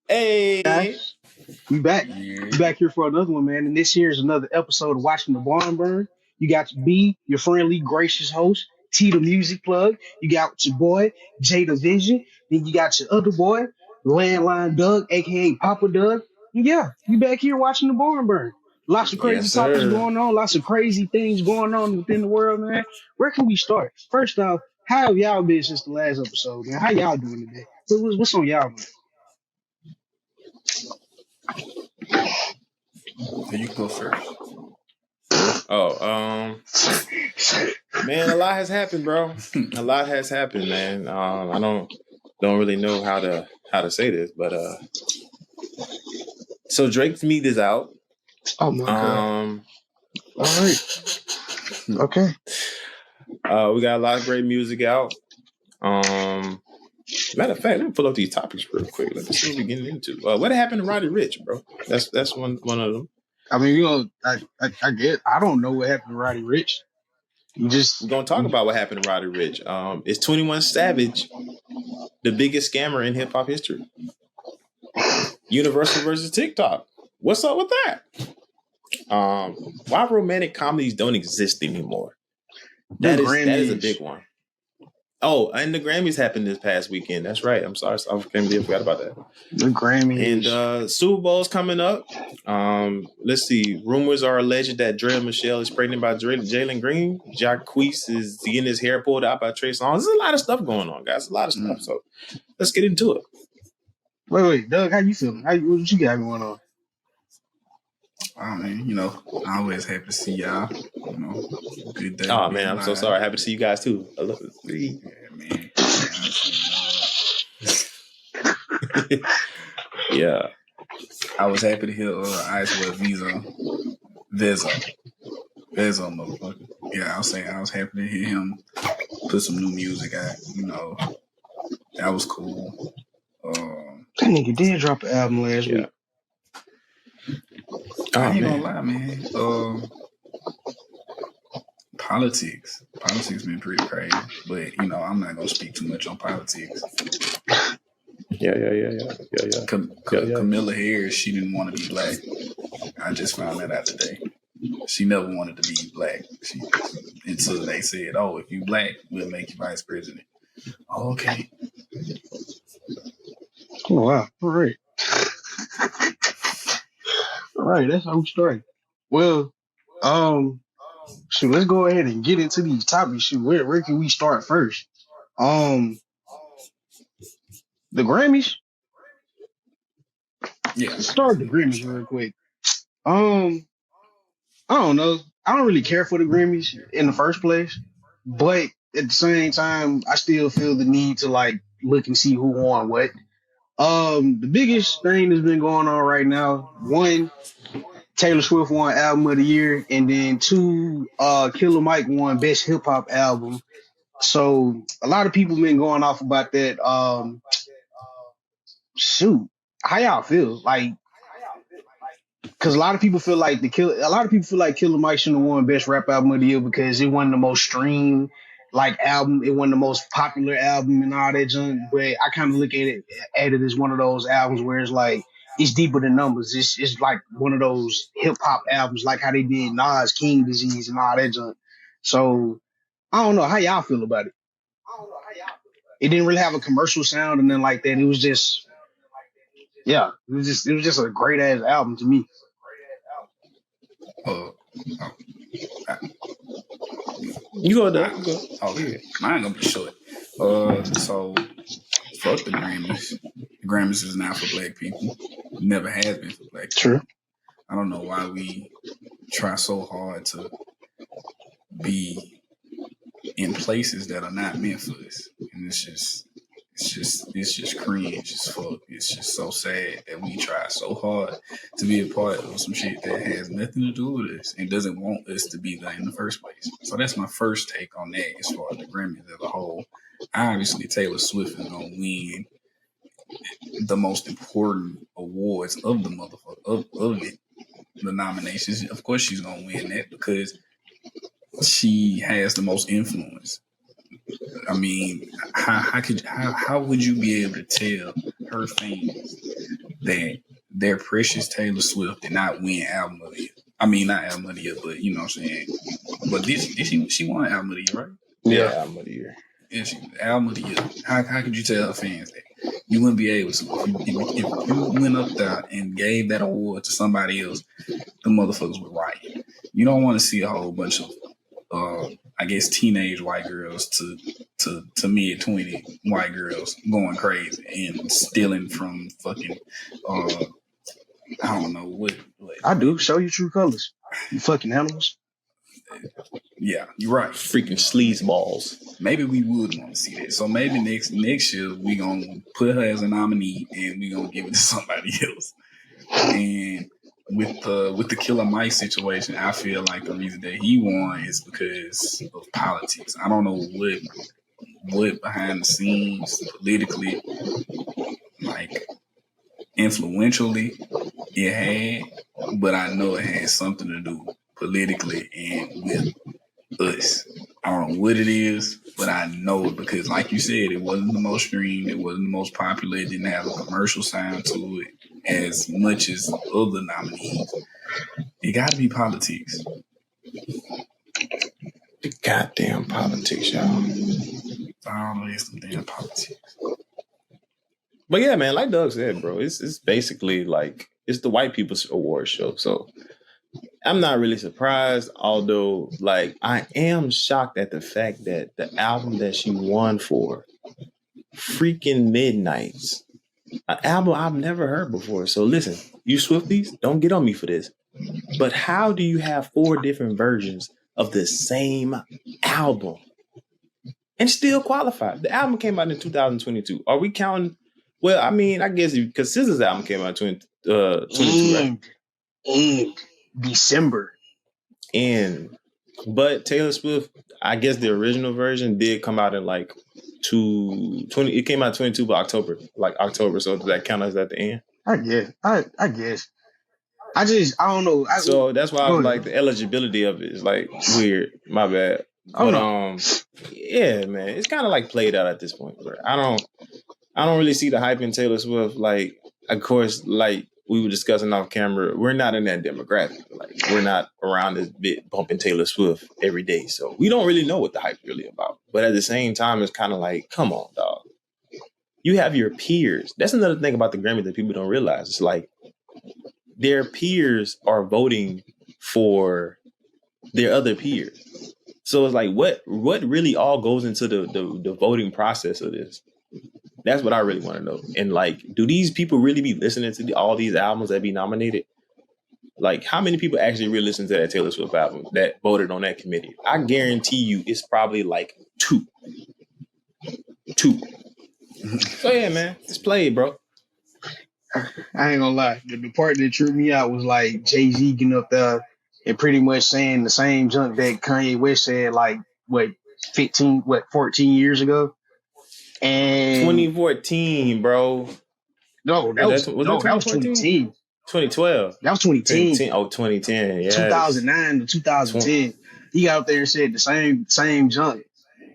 Hey, Guys, we back. Yeah. We back here for another one, man. And this year's another episode of Watching the Barn Burn. You got B, your friendly, gracious host, T the music plug. You got your boy, J the Vision. Then you got your other boy, Landline Doug, aka Papa Doug. And yeah, we back here watching the barn burn. Lots of crazy yes, topics sir. going on, lots of crazy things going on within the world, man. Where can we start? First off, how have y'all been since the last episode, man? How y'all doing today? What's on y'all, man? So you can go first. Oh, man, a lot has happened, bro. A lot has happened, man. I don't really know how to say this, but so Drake's Meat is out. Oh my god. All right. Okay. We got a lot of great music out. Matter of fact, let me pull up these topics real quick. Let's see what we're getting into. What happened to Roddy Rich, bro? That's one of them. I mean, I get. I don't know what happened to Roddy Rich. You just We're gonna talk about what happened to Roddy Rich. Is 21 Savage the biggest scammer in hip hop history? Universal versus TikTok. What's up with that? Why romantic comedies don't exist anymore? That is a big one. Oh, and the Grammys happened this past weekend. That's right. I'm sorry. I forgot about that. The Grammys. And Super Bowl's coming up. Let's see. Rumors are alleged that Draya Michelle is pregnant by Jalen Green. Jacquees is getting his hair pulled out by Trey Song. There's a lot of stuff going on, guys. A lot of stuff. So let's get into it. Wait, Doug, how you feeling? What you got going on? I mean, I always happy to see y'all. Good day. Oh man, I'm so sorry. Happy to see you guys too. I love it. Yeah, man. Yeah. I was happy to hear Ice with Vezo, motherfucker. Yeah, I was happy to hear him put some new music out. That was cool. That nigga did drop an album last week. I ain't gonna lie, man. Politics been pretty crazy, but I'm not gonna speak too much on politics. Yeah. Camilla Harris, she didn't want to be black. I just found that out today. She never wanted to be black. Until they said, "Oh, if you black, we'll make you vice president." Oh, okay. Oh wow! All right. All right, that's how we start. Well, shoot, let's go ahead and get into these topics. Shoot, where can we start first? The Grammys. Yeah. Let's start the Grammys real quick. I don't know. I don't really care for the Grammys in the first place, but at the same time, I still feel the need to look and see who won what. The biggest thing that's been going on right now, one, Taylor Swift won Album of the Year, and then two, Killer Mike won Best Hip Hop Album. So a lot of people been going off about that. Shoot, how y'all feel? Because a lot of people feel like Killer Mike shouldn't have won Best Rap Album of the Year because it wasn't the most streamed album. It wasn't the most popular album and all that junk. But I kind of look at it as one of those albums where it's it's deeper than numbers. It's like one of those hip hop albums, like how they did Nas, King Disease, and all that junk. So I don't know how y'all feel about it. It didn't really have a commercial sound and then like that. It was just, yeah, it was just a great ass album to me. You go there. Okay. Mine gonna be short. So fuck the Grammys. The Grammys is not for black people. Never has been for black people. True. I don't know why we try so hard to be in places that are not meant for us. And it's just cringe as fuck. It's just so sad that we try so hard to be a part of some shit that has nothing to do with us and doesn't want us to be there in the first place. So that's my first take on that as far as the Grammys as a whole. Obviously, Taylor Swift is gonna win the most important awards of the motherfucker of it, the nominations. Of course, she's gonna win that because she has the most influence. I mean, how would you be able to tell her fans that their precious Taylor Swift did not win album of the year. I mean, not album of the year, but you know what I'm saying. But she won album of the year, right? Yeah, album of the year. Yeah, album of the year. How could you tell her fans that? You wouldn't be able to. If you went up there and gave that award to somebody else, the motherfuckers would riot. You don't want to see a whole bunch of, I guess, teenage white girls to mid 20 white girls going crazy and stealing from fucking, I don't know what. I do. Show your true colors. You fucking animals. Yeah, you're right. Freaking sleazeballs. Maybe we would want to see that. So maybe next year we gonna put her as a nominee and we gonna give it to somebody else. And with the Killer Mike situation, I feel like the reason that he won is because of politics. I don't know what behind the scenes politically, like influentially, it had, but I know it had something to do politically and with us. I don't know what it is, but I know it because, like you said, it wasn't the most streamed, it wasn't the most popular, it didn't have a commercial sound to it as much as other nominees. It got to be politics. The goddamn politics, y'all. Always the damn politics. But yeah, man, like Doug said, bro, it's basically like it's the white people's award show. So I'm not really surprised, although like I am shocked at the fact that the album that she won for, freaking Midnights, an album I've never heard before. So listen, you Swifties, don't get on me for this. But how do you have 4 different versions of the same album and still qualify? The album came out in 2022. Are we counting? Well, I mean, I guess because SZA's album came out in 22, right? In December. But Taylor Swift, I guess the original version did come out in like 20. It came out 22 by October. So does that count as at the end? I guess. I don't know. So that's why I was like the eligibility of it is like weird. My bad. But yeah, man, it's kind of like played out at this point. Bro. I don't really see the hype in Taylor Swift. Like, of course, like we were discussing off camera, we're not in that demographic. Like, we're not around this bit bumping Taylor Swift every day, so we don't really know what the hype's really about. But at the same time, it's kind of like, come on, dog. You have your peers. That's another thing about the Grammy that people don't realize. It's like their peers are voting for their other peers. So it's like, what really all goes into the voting process of this? That's what I really want to know. And like, do these people really be listening to all these albums that be nominated? Like, how many people actually really listen to that Taylor Swift album that voted on that committee? I guarantee you it's probably like 2. So yeah, man, just play it, bro. I ain't gonna lie. The part that tripped me out was like Jay-Z getting up there and pretty much saying the same junk that Kanye West said like 14 years ago. And 2014, bro. No, that was 2010. 2012. That was 2010. Oh, 2010. Yeah. 2009 to 2010. He got up there and said the same junk.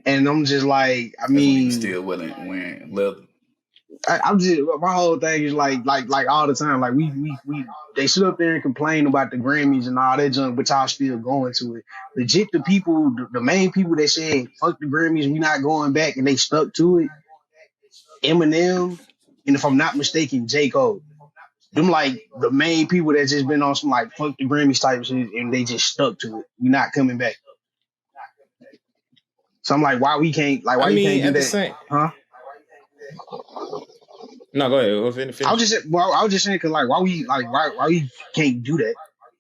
And I'm just like, I mean, still wasn't wearing leather. I'm just, my whole thing is like all the time. Like we they sit up there and complain about the Grammys and all that junk, but y'all still going to it. Legit, the people, the main people that said fuck the Grammys, we not going back, and they stuck to it. Eminem, and if I'm not mistaken, J. Cole. Them like the main people that just been on some like fuck the Grammys type shit, and they just stuck to it. We not coming back. So I'm like, why we can't do that? Huh? No, go ahead. Finish. I was just saying, because like, why we can't do that?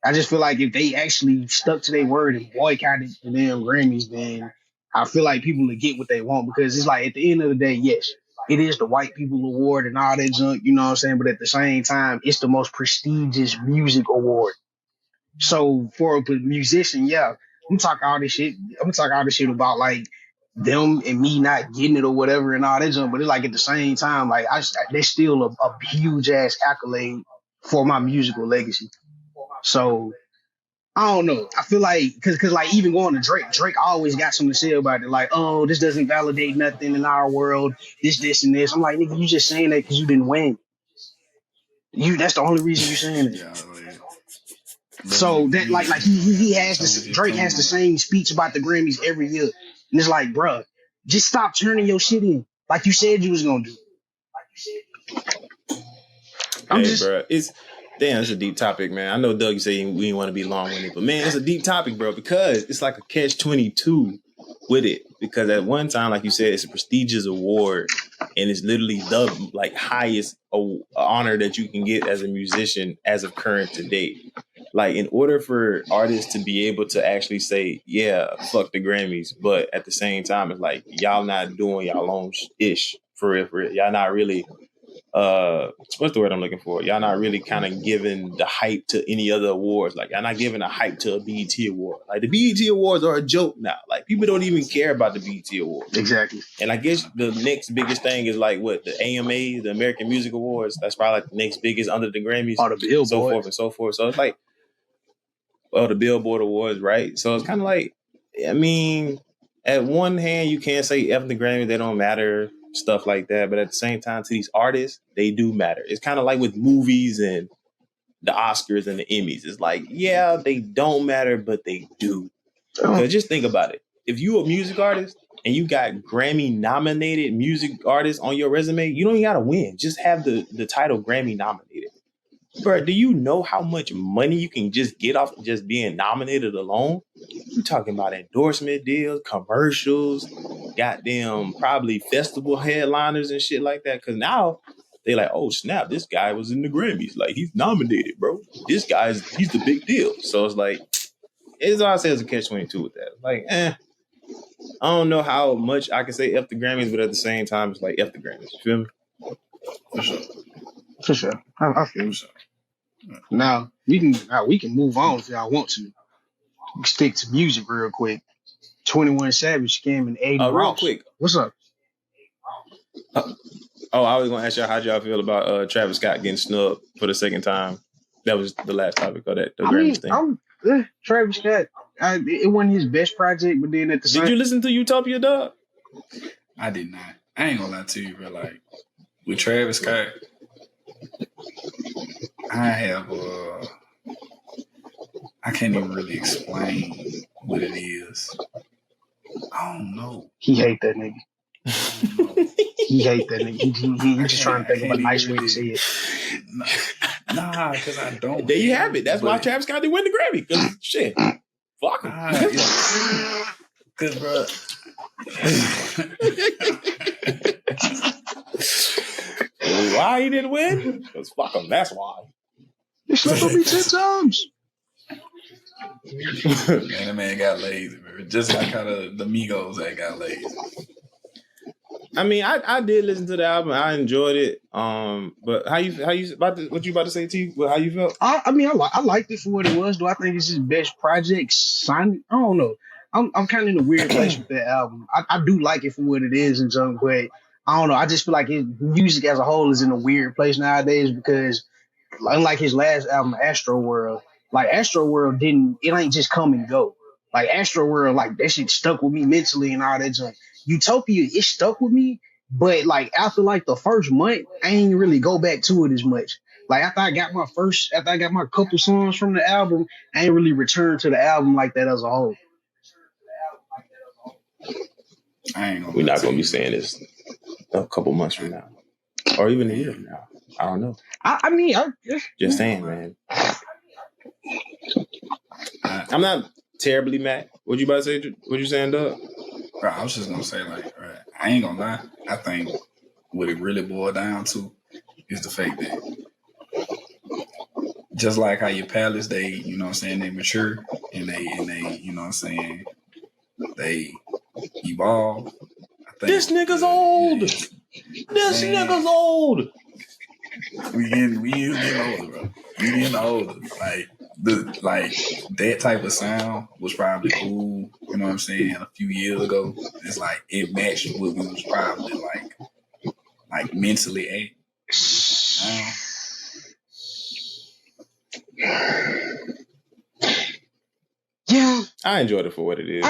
I just feel like if they actually stuck to their word and boycotted the damn Grammys, then I feel like people will get what they want, because it's like at the end of the day, yes, it is the white people award and all that junk, you know what I'm saying? But at the same time, it's the most prestigious music award. So for a musician, yeah, I'm talking all this shit about like them and me not getting it or whatever and all that junk. But it's like at the same time, like there's still a huge ass accolade for my musical legacy. So I don't know. I feel like because like even going to Drake always got something to say about it. Like, oh, this doesn't validate nothing in our world. This and this. I'm like, nigga, you just saying that because you didn't win. That's the only reason you're saying it. Yeah. So that like he has this. Drake has the same speech about the Grammys every year, and it's like, bruh, just stop turning your shit in like you said you was gonna do. Bro, it's a deep topic, man. I know Doug, you say we didn't want to be long-winded, but man, it's a deep topic, bro, because it's like a catch-22 with it. Because at one time, like you said, it's a prestigious award, and it's literally the like highest honor that you can get as a musician as of current today. Like, in order for artists to be able to actually say, yeah, fuck the Grammys, but at the same time, it's like, y'all not doing y'all own ish for real. Y'all not really, what's the word I'm looking for? Y'all not really kind of giving the hype to any other awards. Like, y'all not giving a hype to a BET award. Like, the BET awards are a joke now. Like, people don't even care about the BET awards. Exactly. And I guess the next biggest thing is like what, the AMA, the American Music Awards. That's probably like the next biggest under the Grammys. Or the Billboard. So forth and so forth. So it's like, the Billboard Awards, right? So it's kind of like, I mean, at one hand, you can't say F the Grammy, they don't matter, stuff like that. But at the same time, to these artists, they do matter. It's kind of like with movies and the Oscars and the Emmys. It's like, yeah, they don't matter, but they do. Because just think about it. If you a music artist and you got Grammy-nominated music artists on your resume, you don't even got to win. Just have the title Grammy-nominated. Bro, do you know how much money you can just get off of just being nominated alone? You're talking about endorsement deals, commercials, goddamn, probably festival headliners and shit like that. Because now they like, oh, snap, this guy was in the Grammys. Like, he's nominated, bro. This he's the big deal. So it's like, it's all I say is a catch-22 with that. Like, I don't know how much I can say F the Grammys, but at the same time, it's like F the Grammys. You feel me? For sure. I feel you. Now we can move on if y'all want to. We can stick to music real quick. 21 Savage scamming Adin Ross. Real quick. What's up? I was gonna ask y'all how y'all feel about Travis Scott getting snubbed for the second time. That was the last topic of that. The Grammys thing. Travis Scott. It wasn't his best project, but then at the same. Did you listen to Utopia, dog? I did not. I ain't gonna lie to you, bro. Like with Travis Scott, I can't even really explain what it is. I don't know. He hate that nigga. He hate that nigga. He just trying to think of a nice way to say it. Nah, because I don't. There you have it. That's why Travis Scott didn't win the Grammy. Because shit, fuck him. Because, bro. Why he didn't win? Because fuck him. That's why. He slept on me 10 times. Man, that man got lazy, bro. Just like how the Migos that got lazy. I mean, I did listen to the album. I enjoyed it. But how you what you about to say, T? How you felt? I mean, I liked it for what it was. Do I think it's his best project? I don't know. I'm kind of in a weird place with that album. I do like it for what it is and something, but I don't know. I just feel like his music as a whole is in a weird place nowadays because, unlike his last album, Astro World, like Astro World it ain't just come and go. Like Astro World, like that shit stuck with me mentally and all that junk. Utopia, it stuck with me, but like after like the first month, I ain't really go back to it as much. Like after I got my couple songs from the album, I ain't really returned to the album like that as a whole. We're not gonna be saying this a couple months from now, or even a year from now. I don't know. I mean, just saying, man. I'm not terribly mad. What you about to say? What you saying, Doug? Bro, I was just gonna say, like, I ain't gonna lie. I think what it really boiled down to is the fact that just like how your palace, they, you know what I'm saying, they mature and they, you know what I'm saying, they evolve. I think this nigga's old. This nigga's old. We getting older, bro. We getting older. Like that type of sound was probably cool, you know what I'm saying, a few years ago. It's like it matched what we was probably like mentally at. Yeah, I enjoyed it for what it is.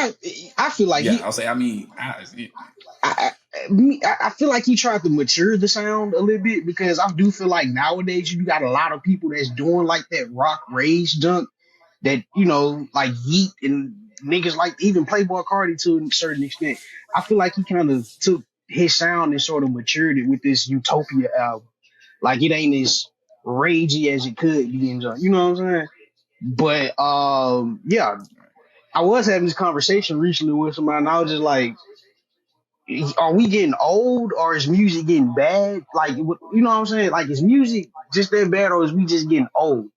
I feel like I'll say. I mean, I feel like he tried to mature the sound a little bit because I do feel like nowadays you got a lot of people that's doing like that rock rage junk that, you know, like Yeet and niggas like even Playboy Cardi to a certain extent. I feel like he kind of took his sound and sort of matured it with this Utopia album. Like it ain't as ragey as it could be in junk. You know what I'm saying? But yeah, I was having this conversation recently with somebody and I was just like, are we getting old or is music getting bad? Like, you know what I'm saying? Like, is music just that bad or is we just getting old?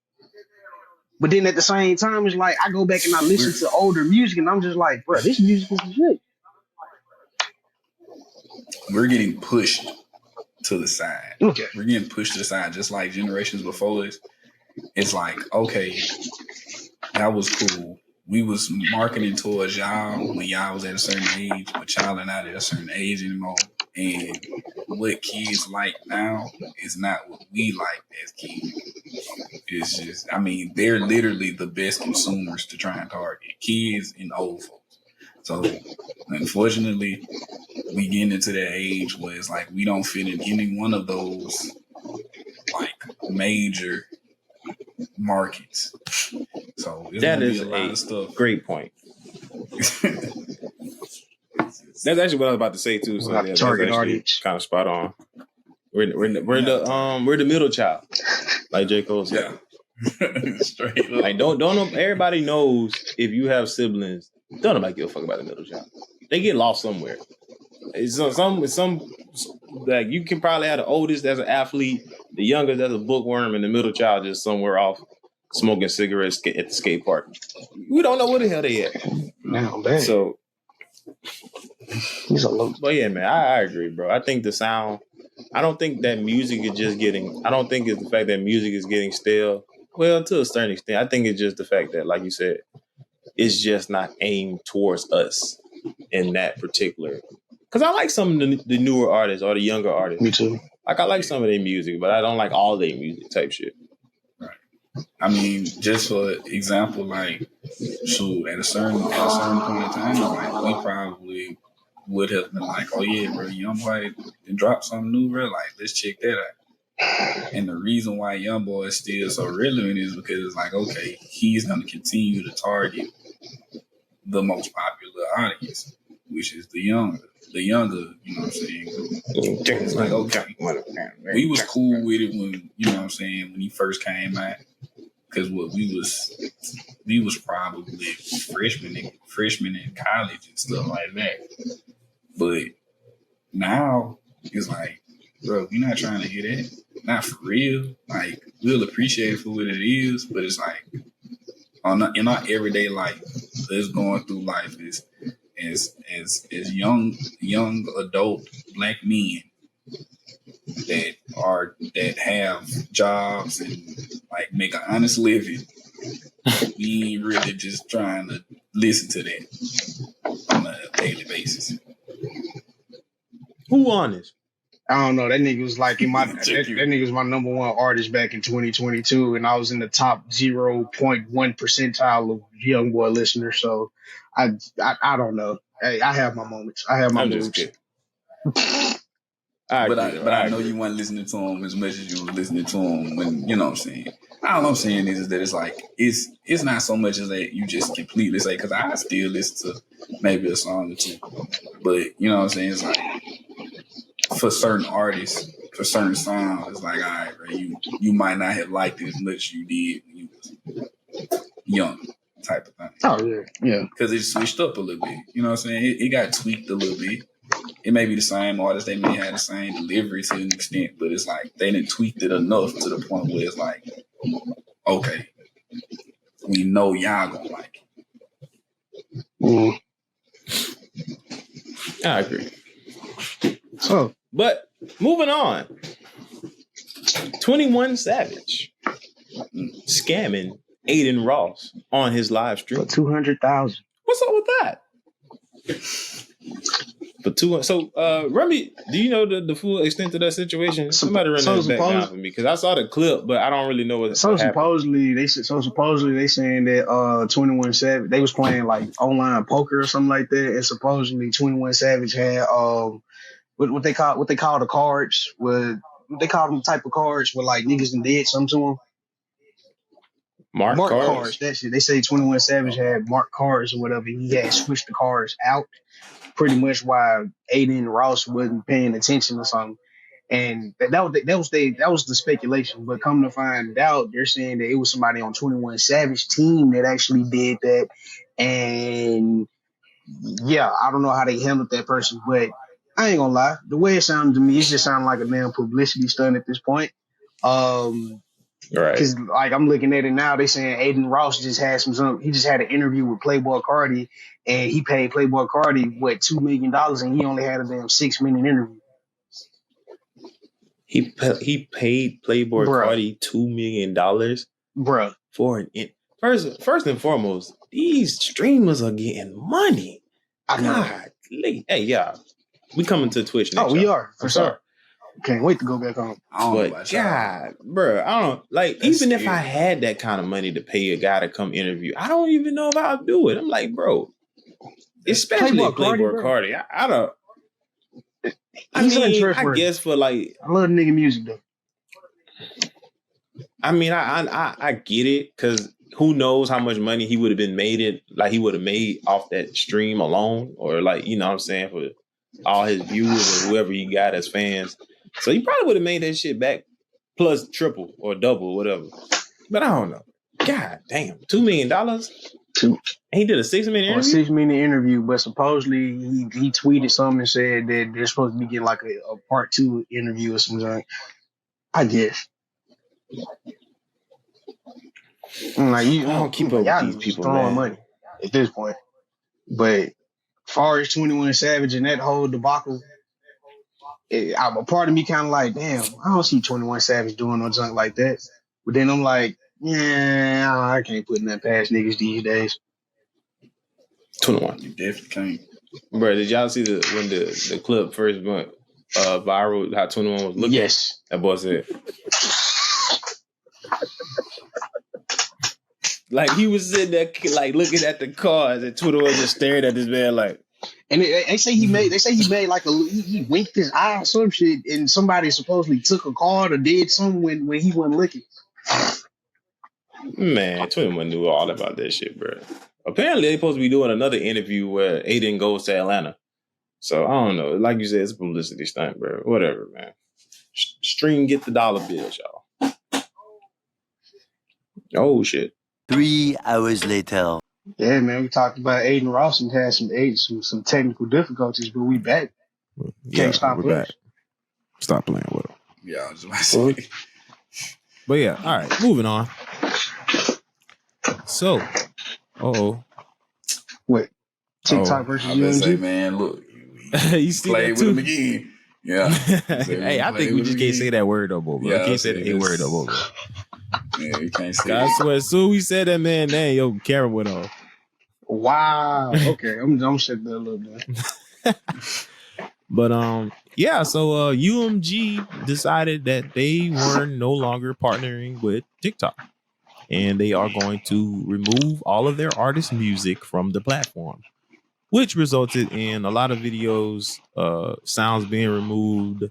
But then at the same time, it's like I go back and I listen to older music and I'm just like, bro, this music is shit. We're getting pushed to the side. Okay. We're getting pushed to the side just like generations before us. It's like, okay, that was cool. We was marketing towards y'all when y'all was at a certain age, but y'all are not at a certain age anymore. And what kids like now is not what we like as kids. It's just, I mean, they're literally the best consumers to try and target, kids and old folks. So, unfortunately, we getting into that age where it's like we don't fit in any one of those like major markets. So that is a lot of stuff. Great point. That's actually what I was about to say too. So that's actually kind of spot on. We're the middle child, like J. Cole said. Yeah. Straight up. Like don't everybody knows if you have siblings, don't nobody give a fuck about the middle child. They get lost somewhere. It's some like you can probably have the oldest as an athlete, the youngest as a bookworm, and the middle child just somewhere off smoking cigarettes at the skate park. We don't know where the hell they at. Now, bad. So, he's a low. But yeah, man, I agree, bro. I think the sound. I don't think that music is just getting. I don't think it's the fact that music is getting stale. Well, to a certain extent, I think it's just the fact that, like you said, it's just not aimed towards us in that particular. Because I like some of the newer artists or the younger artists. Me too. Like I like some of their music, but I don't like all their music type shit. Right. I mean, just for example, like, shoot, at a certain point in time, like we probably would have been like, oh yeah, bro, Youngboy dropped something new, bro. Like, let's check that out. And the reason why Youngboy is still so relevant is because it's like, okay, he's going to continue to target the most popular audience, which is the younger, you know what I'm saying? It's like, okay, we was cool with it when, you know what I'm saying, when he first came out, because what we was probably freshmen in college and stuff like that. But now it's like, bro, we're not trying to hear that. Not for real. Like, we'll appreciate it for what it is, but it's like in our everyday life, us going through life as young adult black men that have jobs and like make an honest living. We ain't really just trying to listen to that on a daily basis. Who honest? I don't know. That nigga was like in my that nigga was my number one artist back in 2022, and I was in the top 0.1 percentile of Youngboy listeners. So I don't know. Hey, I have my moments. I have my moods. But I know you weren't listening to him as much as you were listening to him when, you know what I'm saying. All I'm saying is that it's like it's not so much as that you just completely say, because I still listen to maybe a song or two, but you know what I'm saying. It's like for certain artists, for certain songs, it's like, all right, bro, you might not have liked it as much as you did when you was young, type of thing. Oh yeah. Because it switched up a little bit. You know what I'm saying? It got tweaked a little bit. It may be the same artist, they may have the same delivery to an extent, but it's like they didn't tweak it enough to the point where it's like, okay, we know y'all gonna like it. I agree. So, but moving on, 21 Savage scamming Adin Ross on his live stream for 200,000. What's up with that? For two, so Remy, do you know the full extent of that situation? Somebody run that back down for me, because I saw the clip, but I don't really know what. Supposedly they saying that 21 Savage, they was playing like online poker or something like that, and supposedly 21 Savage had what they call the cards, what they call them type of cards where like niggas and did something to them. Mark cards. That shit. They say 21 Savage had marked cards or whatever. He had switched the cards out pretty much while Adin Ross wasn't paying attention or something. And that was the speculation. But come to find out, they're saying that it was somebody on 21 Savage team that actually did that. And yeah, I don't know how they handled that person, but I ain't gonna lie. The way it sounded to me, it just sounded like a damn publicity stunt at this point. Right. Because like I'm looking at it now, they saying Adin Ross just had he just had an interview with Playboy Cardi, and he paid Playboy Cardi $2 million, and he only had a damn 6-minute interview. He paid Playboy Cardi $2 million, bruh. For an first and foremost, these streamers are getting money. God, hey, yeah, we coming to Twitch next. Oh, we are for sure. Can't wait to go back home. But God, bro, I don't like. That's even scary. If I had that kind of money to pay a guy to come interview, I don't even know if I'll do it. I'm like, bro, especially Playboy Cardi. I don't. I mean, I guess for like, I love nigga music though. I mean, I get it, because who knows how much money he would have been made off that stream alone, or like, you know what I'm saying, for all his viewers or whoever he got as fans. So he probably would have made that shit back plus triple or double, whatever. But I don't know. God damn, $2 million. And he did a 6-minute interview. A 6-minute interview, but supposedly he tweeted something and said that they're supposed to be getting like a part 2 interview or something. I guess. I'm like, I don't keep up with these people, throwing money at this point. But as far as 21 Savage and that whole debacle, a part of me kind of like, damn, I don't see 21 Savage doing no junk like that. But then I'm like, yeah, I can't put nothing past niggas these days. 21. You definitely can't. Bro, did y'all see when the clip first went viral, how 21 was looking? Yes. That boy said. Like, he was sitting there, like, looking at the cars, and 21 just staring at this man like. And they say he made like he winked his eye or some shit, and somebody supposedly took a card or did something when he wasn't looking. Man, 21 knew all about that shit, bro. Apparently, they're supposed to be doing another interview where Adin goes to Atlanta. So, I don't know. Like you said, it's a publicity stunt, bro. Whatever, man. Stream, get the dollar bills, y'all. Oh, shit. 3 hours later. Yeah, man, we talked about Adin Ross and had some technical difficulties, but we back. Can't stop us. Back. Stop playing with him. Yeah, I was about to say. But yeah, all right, moving on. So, what? TikTok versus UMG? Say, man, look, you see played that too? with him again. Yeah. Hey, I think we just can't say that word no more, bro. Yeah, we can't say that word no more. Yeah, you can't say I swear, as soon as we said that man name, your camera went off. Wow. Okay, I'm shutting that a little bit. But yeah. So UMG decided that they were no longer partnering with TikTok, and they are going to remove all of their artist music from the platform, which resulted in a lot of videos, sounds being removed.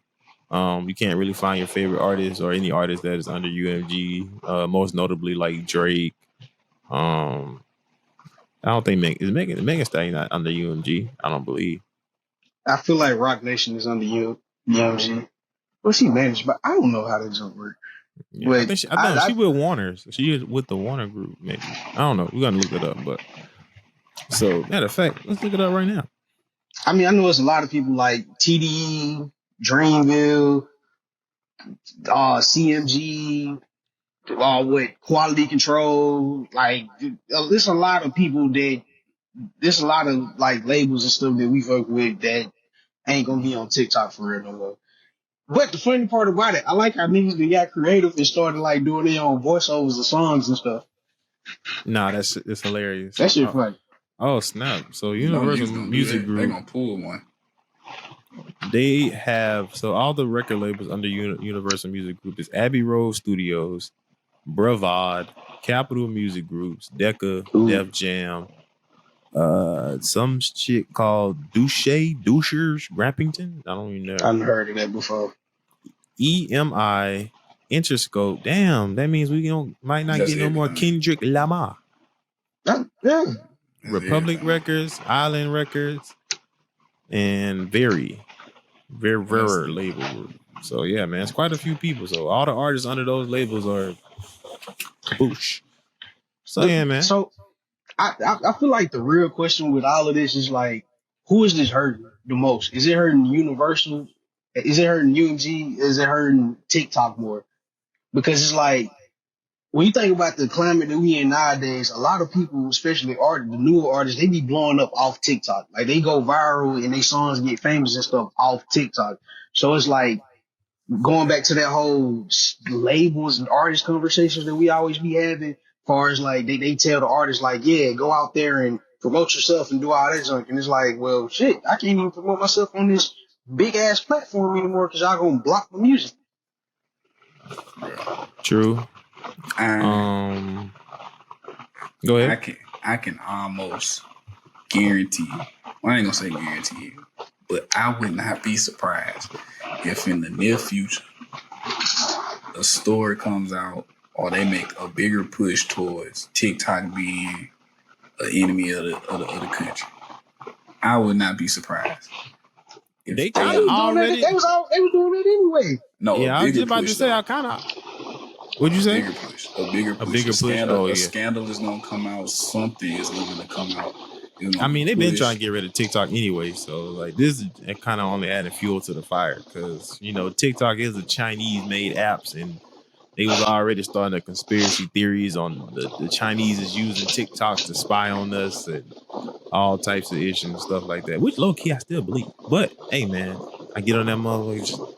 You can't really find your favorite artist or any artist that is under UMG. Most notably, like Drake. I don't think Megan Stallion not under UMG. I don't believe. I feel like Rock Nation is under UMG. Well, she managed, but I don't know how that jump work. Yeah, but I think she with Warner's. She is with the Warner Group, maybe. I don't know. We're gonna look it up, but so matter of fact, let's look it up right now. I mean, I know it's a lot of people like TDE, Dreamville, CMG, with Quality Control. Like, there's a lot of people there's a lot of like labels and stuff that we fuck with that ain't gonna be on TikTok for real no more. But the funny part about it, I like how niggas got creative and started like doing their own voiceovers of songs and stuff. Nah, it's hilarious. That shit funny. Oh snap! So Universal Music Group, they gonna pull one. They have all the record labels under Universal Music Group is Abbey Road Studios, Bravado, Capitol Music Groups, Decca, Def Jam, Some shit called Douchers Grappington. I don't even know. I've heard of that before. EMI Interscope. Damn, that means we might not That's get no more everything. Kendrick Lamar. Yeah. That's Republic everything. Records, Island Records, and very label. So yeah, man, it's quite a few people. So all the artists under those labels are kaboosh. So yeah, man. So I feel like the real question with all of this is like, who is this hurting the most? Is it hurting Universal? Is it hurting UMG? Is it hurting TikTok more? Because it's like, when you think about the climate that we in nowadays, a lot of people, especially the newer artists, they be blowing up off TikTok. Like they go viral and their songs get famous and stuff off TikTok. So it's like going back to that whole labels and artist conversations that we always be having. Far as like they tell the artists like, yeah, go out there and promote yourself and do all that junk. And it's like, well, shit, I can't even promote myself on this big ass platform anymore because y'all gonna block the music. True. Go ahead. I can almost guarantee. Well, I ain't gonna say guarantee, but I would not be surprised if in the near future a story comes out or they make a bigger push towards TikTok being an enemy of the country. I would not be surprised. They kind of already. They was doing it anyway. No, yeah, I was just about to say. I kind of. What'd you say? A bigger push. A scandal is gonna come out. Something is going to come out. I mean, they've been trying to get rid of TikTok anyway, so like this is kind of only adding fuel to the fire because TikTok is a Chinese-made apps, and they was already starting the conspiracy theories on the Chinese is using TikTok to spy on us and all types of issues and stuff like that. Which low key I still believe, but hey, man, I get on that motherfucker.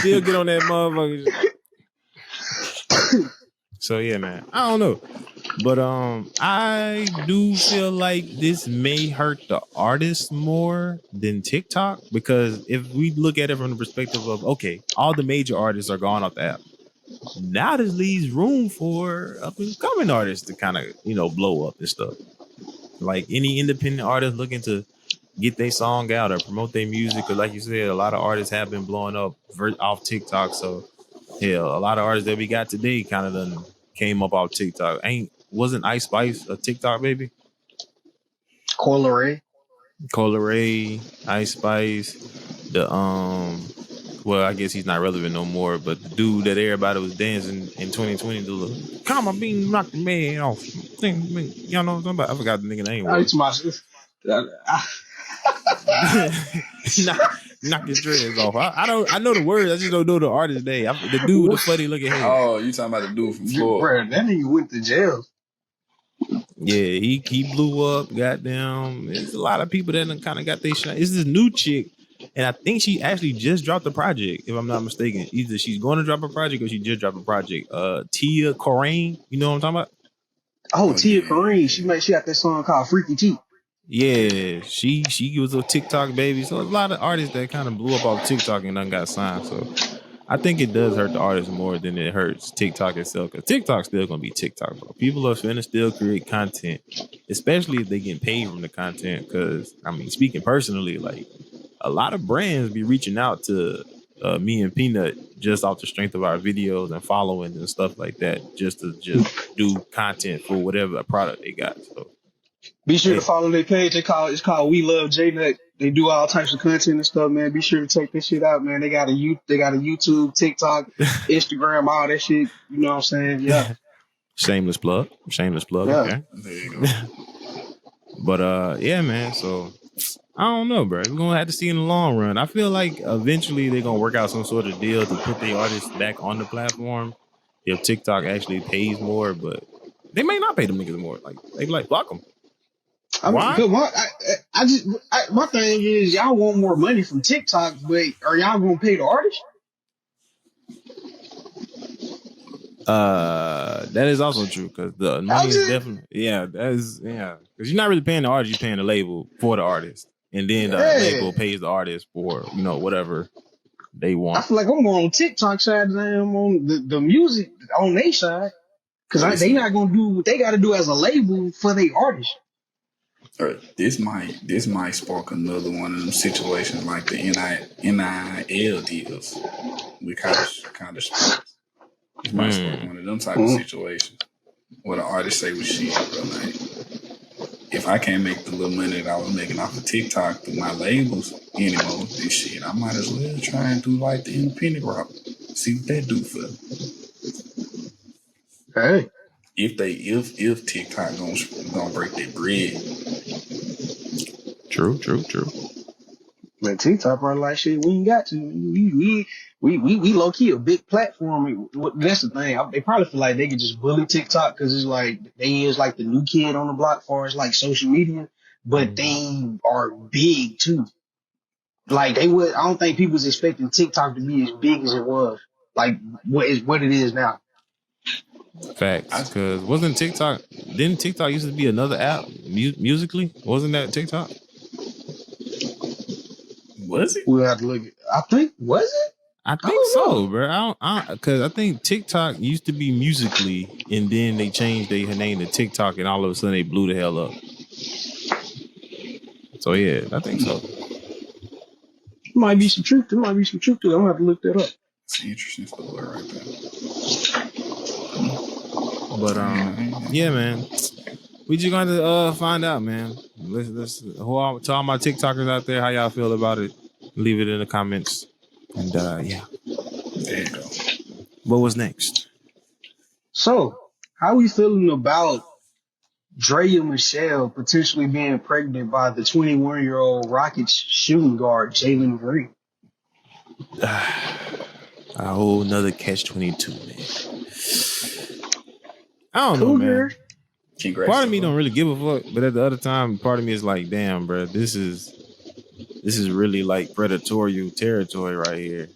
Still get on that motherfucker. So yeah, man. I don't know. But I do feel like this may hurt the artist more than TikTok because if we look at it from the perspective of okay, all the major artists are gone off the app. Now this leaves room for up and coming artists to kind of, blow up and stuff. Like any independent artist looking to get their song out or promote their music, because like you said, a lot of artists have been blowing up off TikTok. So hell, a lot of artists that we got today kind of done came up off TikTok. Wasn't Ice Spice a TikTok baby? Cola Ray, Ice Spice, well, I guess he's not relevant no more, but the dude that everybody was dancing in 2020 to look, come on, being knocked the man off. Y'all know what I'm talking about? I forgot the nigga name. Knock his dreads off. I know the words. I just don't know the artist name. The dude with the funny looking hair. Oh, you talking about the dude from Florida? That nigga went to jail. Yeah, he blew up. Goddamn, there's a lot of people that kind of got their shine. It's this new chick, and I think she actually just dropped a project. If I'm not mistaken, either she's going to drop a project or she just dropped a project. Tia Corain, you know what I'm talking about? Oh, Tia Corain. She got that song called Freaky T. Yeah, she was a TikTok baby. So a lot of artists that kind of blew up off TikTok and done got signed. So I think it does hurt the artist more than it hurts TikTok itself. Because TikTok's still gonna be TikTok, bro. People are finna still create content, especially if they get paid from the content. Because I mean, speaking personally, like a lot of brands be reaching out to me and Peanut just off the strength of our videos and following and stuff like that, just to do content for whatever product they got. So. Be sure to follow their page. It's called We Love J-Nut. They do all types of content and stuff, man. Be sure to check this shit out, man. They got a YouTube, TikTok, Instagram, all that shit. You know what I'm saying? Yeah. Shameless plug. Yeah. Okay. There you go. But yeah, man. So I don't know, bro. We're gonna have to see in the long run. I feel like eventually they're gonna work out some sort of deal to put the artists back on the platform if TikTok actually pays more, but they may not pay them niggas more. Like they be like, fuck them. My thing is, y'all want more money from TikTok, but are y'all gonna pay the artist? That is also true because the money is definitely because you're not really paying the artist, you're paying the label for the artist, and then the label pays the artist for whatever they I want. feel like I'm more on TikTok side than I am on the music on their side. Because they not going to do what they got to do as a label for their artists. This might spark another one of them situations like the NIL deals with college sports. This might spark one of them type of situations where the artist say, well, shit, bro, like, if I can't make the little money that I was making off of TikTok through my labels anymore, then shit, I might as well try and do like the independent route. See what that do for them. Hey. If TikTok gonna break their bread. True. Man, TikTok probably like shit. We ain't got to. We low key a big platform. That's the thing. They probably feel like they could just bully TikTok because it's like they is like the new kid on the block as far as like social media, but they are big too. Like I don't think people was expecting TikTok to be as big as it was. Like what it is now. Facts. Because didn't TikTok used to be another app musically? Wasn't that TikTok? Was it? We'll have to look. I think was it? I think so, bro. Because I think TikTok used to be Musically, and then they changed their name to TikTok, and all of a sudden they blew the hell up. So yeah, I think so. Might be some truth. There might be some truth to it. I'm gonna have to look that up. It's an interesting story right there. But yeah, man. We just going to find out, man. Let's to all my TikTokers out there, how y'all feel about it? Leave it in the comments. And yeah. There you go. What was next? So, how we feeling about Draya Michelle potentially being pregnant by the 21-year-old Rockets shooting guard Jalen Green? A whole nother catch-22, man. I don't know, man. Congrats. Part of me don't really give a fuck, but at the other time, part of me is like, damn, bro, this is really like predatorial territory right here.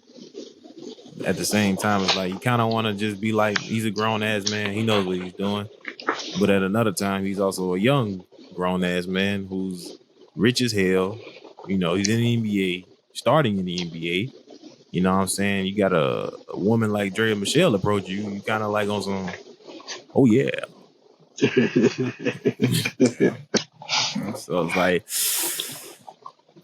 At the same time, it's like you kind of want to just be like, he's a grown ass man, he knows what he's doing. But at another time, he's also a young grown ass man who's rich as hell. You know, he's in the NBA, starting in the NBA. You know what I'm saying? You got a woman like Draya Michelle approach you, you kind of like on some, oh yeah. So it's like,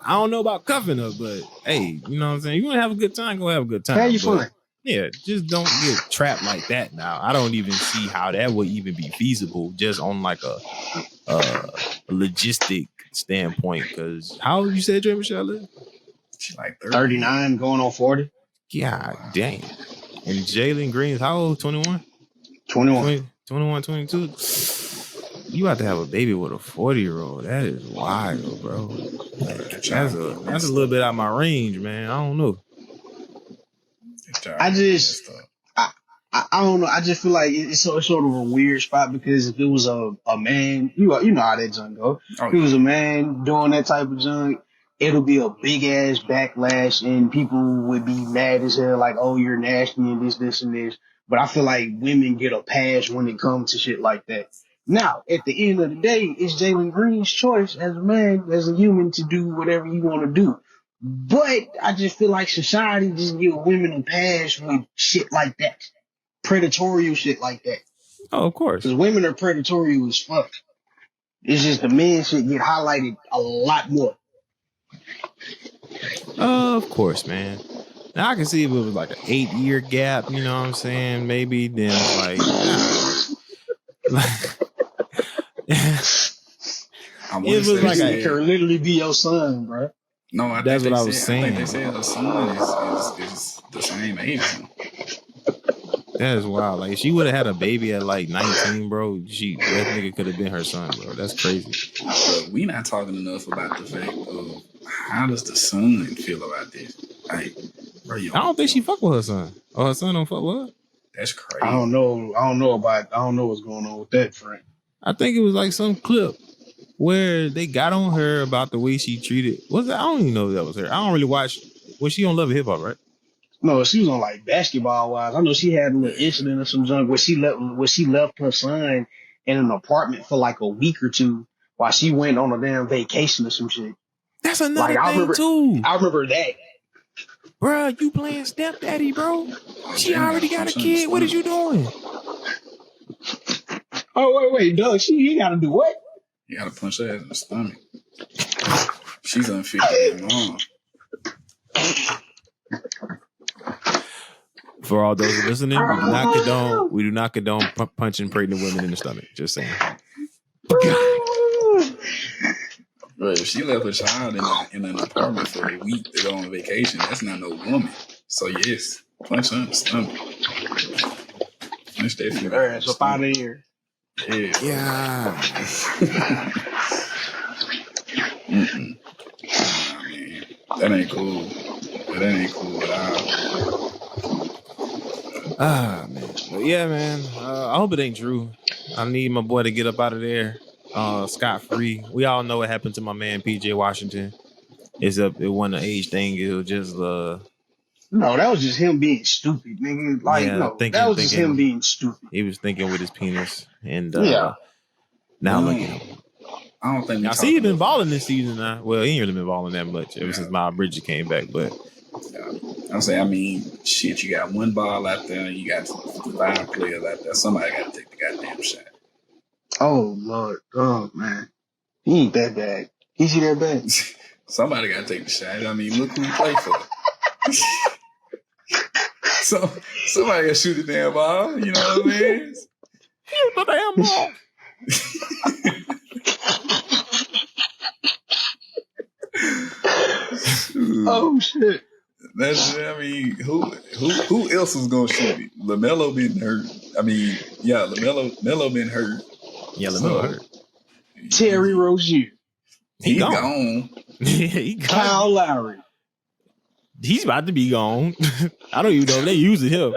I don't know about cuffing her, but hey, you know what I'm saying? You want to have a good time, go have a good time. Have you fun? Yeah, just don't get trapped like that now. I don't even see how that would even be feasible just on like a logistic standpoint. Because how you said Draya Michelle is? She's like 39 going on 40. God damn. And Jalen Green is how old? 21? 21. 21, 22. You have to have a baby with a 40-year-old. That is wild, bro. That's a little bit out of my range, man. I don't know. I don't know. I just feel like it's sort of a weird spot because if it was a man, you know how that junk go. If it was a man doing that type of junk, it'll be a big ass backlash and people would be mad as hell, like, oh, you're nasty and this and this. But I feel like women get a pass when it comes to shit like that. Now, at the end of the day, it's Jalen Green's choice as a man, as a human, to do whatever you want to do. But I just feel like society just give women a pass with shit like that. Predatorial shit like that. Oh, of course. Because women are predatorial as fuck. It's just the men shit get highlighted a lot more. Of course, man. Now I can see if it was like an 8-year gap, you know what I'm saying? Maybe then it's like it was like it could literally be your son, bro. No, that's what I was saying. I think they said her son is the same age. That is wild. Like, if she would have had a baby at like 19, bro, that nigga could have been her son, bro. That's crazy. But we not talking enough about the fact of how does the son feel about this? Like, bro, I don't think she fuck with her son. Or her son don't fuck with her. That's crazy. I don't know what's going on with that, Frank. I think it was like some clip where they got on her about the way she treated. I don't even know if that was her. I don't really watch. Was she on Love and Hip Hop, right? No, she was on like Basketball Wives. I know she had a little incident or some junk where she left her son in an apartment for like a week or two while she went on a damn vacation or some shit. That's another thing too. I remember that. Bruh, you playing stepdaddy, bro? She already got a kid. What is you doing? Oh, wait, Doug, he gotta do what? You gotta punch her ass in the stomach. She's unfit to be mom. For all those listening, we do not condone punching pregnant women in the stomach. Just saying. Bro, if she left her child in an apartment for a week to go on vacation, that's not no woman. So yes, punch her in the stomach. Punch that shit. Her ass up out of here. Yeah. Mm-mm. Nah, man. That ain't cool. That ain't cool at all. Ah, man. But yeah, man. I hope it ain't true. I need my boy to get up out of there scot-free. We all know what happened to my man PJ Washington. It wasn't an age thing. It was just no, that was just him being stupid, nigga. Like, yeah, no, that was just him being stupid. He was thinking with his penis, and yeah. Now look at him. I don't think. I see he been balling this season now. Well, he ain't really been balling that much ever since Miles Bridges came back. But I mean, shit, you got one ball out there, and you got 5 players out there. Somebody got to take the goddamn shot. Oh Lord, oh man, he ain't that bad. Is he that bad? Somebody got to take the shot. I mean, look who he played for. So somebody got to shoot the damn ball. You know what I mean? Shoot the damn ball. Oh shit! I mean, who else was gonna shoot it? LaMelo been hurt. I mean, yeah, LaMelo been hurt. Yeah, LaMelo hurt. Terry Rozier. He gone. He gone. Kyle Lowry. He's about to be gone. I don't even know if they using him.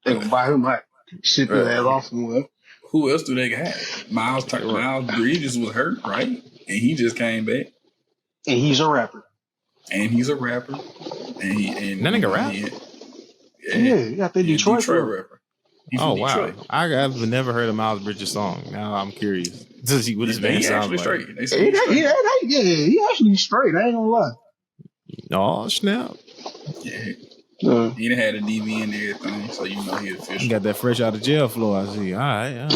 They gonna buy him out. Ship his ass off somewhere. Who else do they got? Miles Bridges was hurt, right? And he just came back. And he's a rapper. And that nigga rap? Yeah, you got the Detroit rapper. Oh wow! I've never heard a Miles Bridges song. Now I'm curious to see what this man sounds like. Straight. He actually straight. I ain't gonna lie. Oh snap! Yeah, he done had a DV and everything, so you know he official. He got that fresh out of jail flow. I see. All right.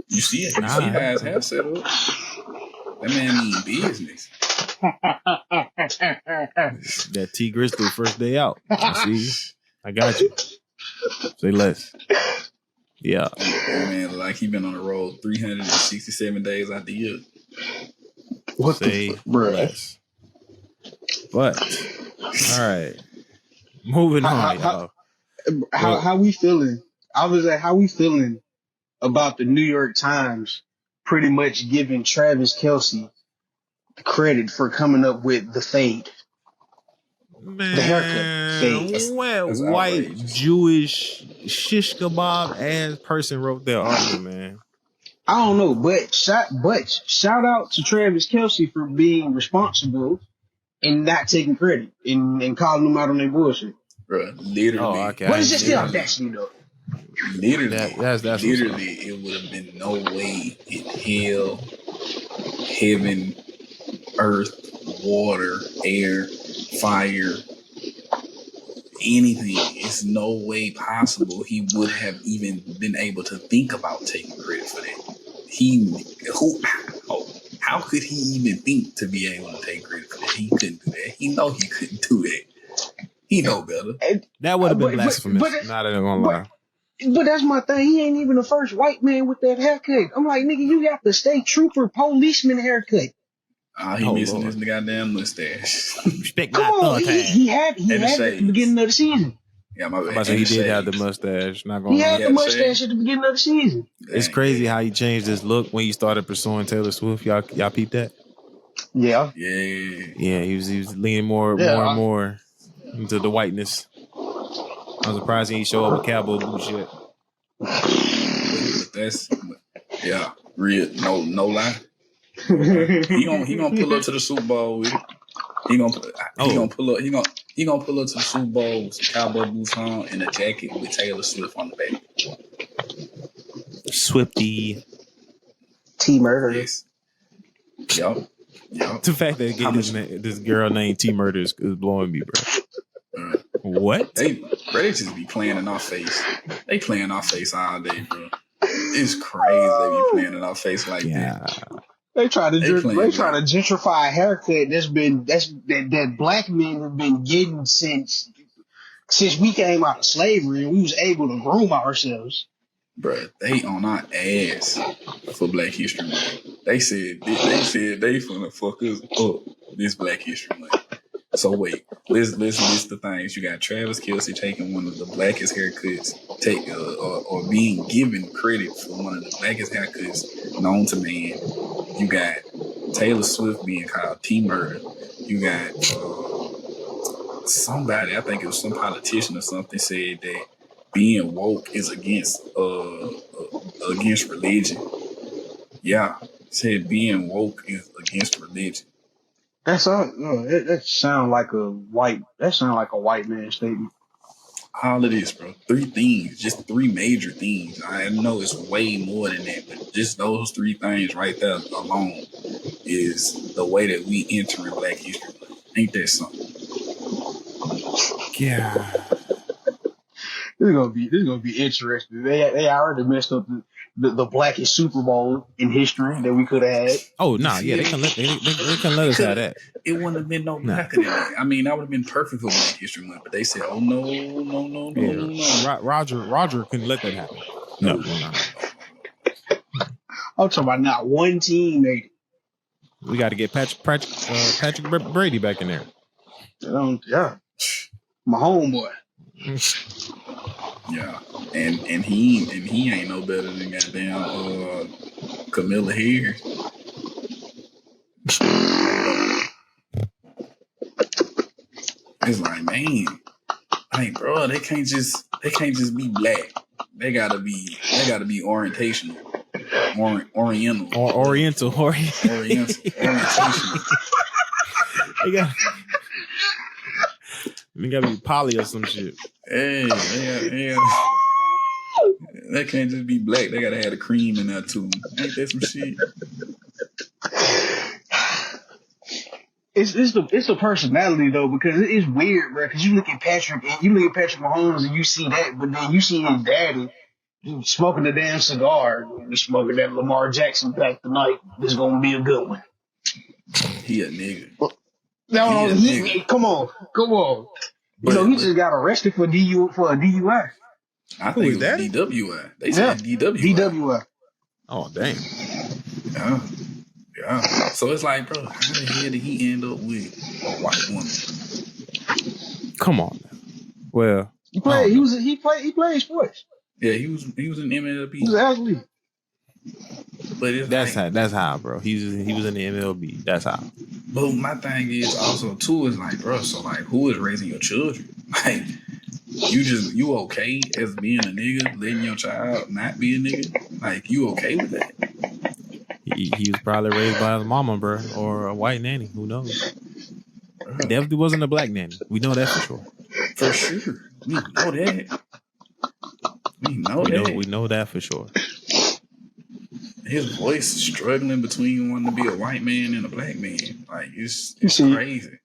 You see it? You see how his hair set up? That man mean business. That T Gristle first day out. I see. I got you. Say less. Yeah. That man, like he been on the road 367 days out the year. What Say bro? Less. But all right, moving on, y'all. How we feeling? I was like, how we feeling about the New York Times pretty much giving Travis Kelce the credit for coming up with the fade, Man, the haircut fade? What white Jewish shish kebab ass person wrote that article, man? I don't know, but shout out to Travis Kelce for being responsible and not taking credit and calling them out on their bullshit. Bro, literally. Oh, okay. What is this still audacity though? Literally, that's literally, it would have been no way in hell, heaven, earth, water, air, fire, anything. It's no way possible he would have even been able to think about taking credit for that. How could he even think to be able to take credit for that? He couldn't do that. He know he couldn't do that. He know better. That would have been blasphemous. Not even gonna lie. But that's my thing. He ain't even the first white man with that haircut. I'm like, nigga, you got the state trooper policeman haircut. He missing his goddamn mustache. Respect Come on, he had it at the beginning of the season. Yeah, my bad. He did have the mustache. Not gonna he had the mustache at the beginning of the season. It's crazy how he changed his look when he started pursuing Taylor Swift. Y'all peep that? Yeah. Yeah. He was leaning more and more into the whiteness. I'm surprised he ain't show up with cowboy boot shit. But that's real. No lie. He gonna pull up to the Super Bowl with it. He gonna pull up. He gonna pull up to the Super Bowl with some cowboy boots on and a jacket with Taylor Swift on the back. Swifty. T-Murder. Yes. Yup. Yup. The fact that they gave this girl named T Murder is blowing me, bro. What? They just be playing in our face. They play in our face all day, bro. It's crazy they be playing in our face like that. They try to gentrify a haircut that black men have been getting since we came out of slavery and we was able to groom ourselves. Bruh, they on our ass for Black History Month. They said they finna fuck us up this Black History Month. So wait, let's list the things. You got Travis Kelce taking one of the blackest haircuts, or being given credit for one of the blackest haircuts known to man. You got Taylor Swift being called T Murder. You got somebody, I think it was some politician or something, said that being woke is against religion. Yeah, said being woke is against religion. That sound like a white man statement. All of this, bro. 3 things, just 3 major things. I know it's way more than that, but just those 3 things right there alone is the way that we enter in Black History Month. Ain't that something? Yeah. This is gonna be interesting. They already messed up the blackest Super Bowl in history that we could have had. Oh no, yeah, they can let us have that. It wouldn't have been no blacker than that. I mean, that would have been perfect for Black History Month, but they said, "Oh no. Roger couldn't let that happen." No. I'm talking about not one team made it. We got to get Patrick Brady back in there. Yeah, my homeboy. Yeah, and he ain't no better than goddamn Camilla Harris. It's like, man, like, bro, they can't just be black. They gotta be orientational, oriental. They gotta be poly or some shit. Hey, yeah. They can't just be black. They gotta have the cream in there too. Ain't that some shit? It's the personality though, because it's weird, bro. Because you look at Patrick Mahomes and you see that, but then you see his daddy smoking the damn cigar, smoking that Lamar Jackson back tonight. This is gonna be a good one. He a nigga. Come on. He just got arrested for a DUI. I think it was that? DWI. They said DWI. Oh damn. Yeah. So it's like, bro, how the hell did he end up with a white woman? Come on. Well, he played sports. Yeah, he was in MLB. He was an athlete. But that's how, bro. He was in the MLB. That's how. But my thing is also too is like, bro, so like, who is raising your children? Like, you okay as being a nigga, letting your child not be a nigga? Like, you okay with that? He was probably raised by his mama, bro, or a white nanny. Who knows? Definitely wasn't a black nanny. We know that for sure. For sure, we know that. We know that for sure. His voice struggling between wanting to be a white man and a black man. Like, it's crazy.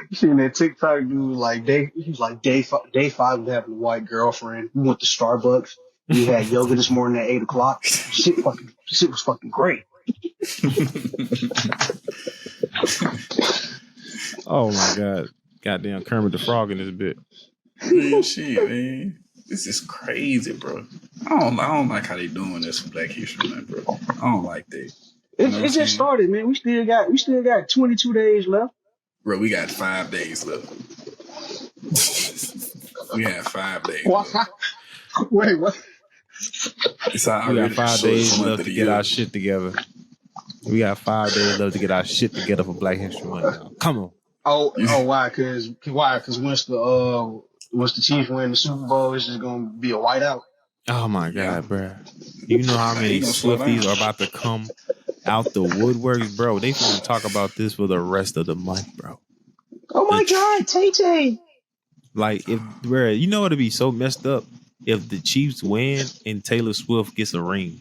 You seen that TikTok dude, like, he's like, day 5 of having a white girlfriend. We went to Starbucks. We had yoga this morning at 8 o'clock. Shit was fucking great. Oh my God. Goddamn Kermit the Frog in this bit. Man, shit, man. This is crazy, bro. I don't like how they doing this for Black History Month, bro. I don't like that. It just started, man. We still got 22 days left. Bro, we got 5 days left. We have 5 days. What? Wait, what? We got 5 days left to get our shit together. We got 5 days left to get our shit together for Black History Month. Now. Come on. Oh, why? Because once the Chiefs win the Super Bowl, it's just gonna be a whiteout. Oh my God, bro! You know how many Swifties are about to come out the woodworks, bro? They gonna talk about this for the rest of the month, bro. Oh my God, Tay-Tay! Like, bro, you know it'd be so messed up if the Chiefs win and Taylor Swift gets a ring.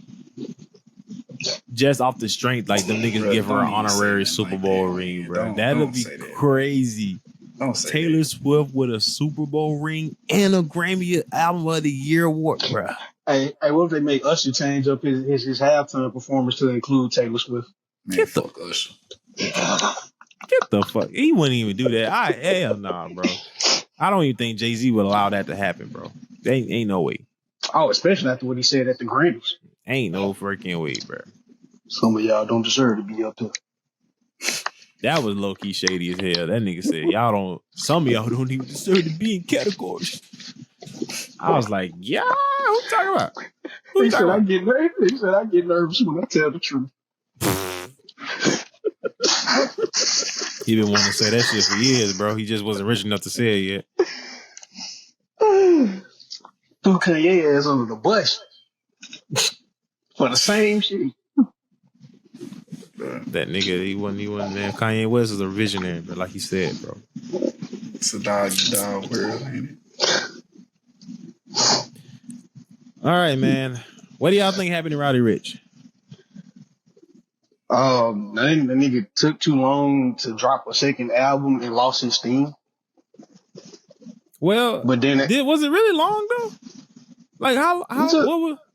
just off the strength, like them niggas give her an honorary Super Bowl ring, bro. That'd be crazy. Don't say Taylor that. Swift with a Super Bowl ring and a Grammy Album of the Year award, bro. Hey, what if they make Usher change up his halftime performance to include Taylor Swift? Man, fuck Usher. Get the fuck. He wouldn't even do that. Hell nah, bro. I don't even think Jay-Z would allow that to happen, bro. Ain't no way. Oh, especially after what he said at the Grammys. Ain't no freaking way, bro. Some of y'all don't deserve to be up there. That was low key shady as hell. That nigga said, some of y'all don't even deserve to be in categories. I was like, yeah, who you talking about? He said, I get nervous when I tell the truth. He been wanting to say that shit for years, bro. He just wasn't rich enough to say it yet. Threw Kanye ass under the bus for the same shit. That nigga, he wasn't man. Kanye West is a visionary, but like he said, bro. It's a dog world, ain't it? All right, man. What do y'all think happened to Roddy Rich? The nigga took too long to drop a second album and lost his steam. Well, but then was it really long though? Like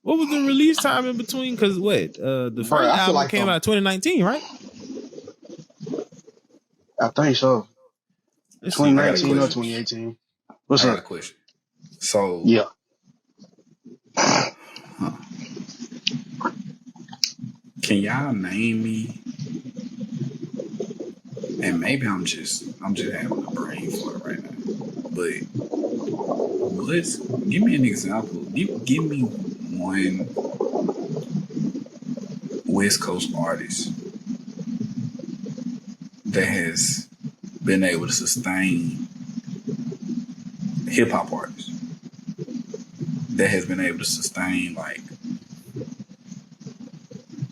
what was the release time in between? Because the first album came out 2019, right? I think so. 2019 or 2018. What's up? I got a question. So yeah. Can y'all name me? And maybe I'm just having a brain for it right now. But give me an example. Give me one West Coast artist that has been able to sustain hip hop artists that has been able to sustain like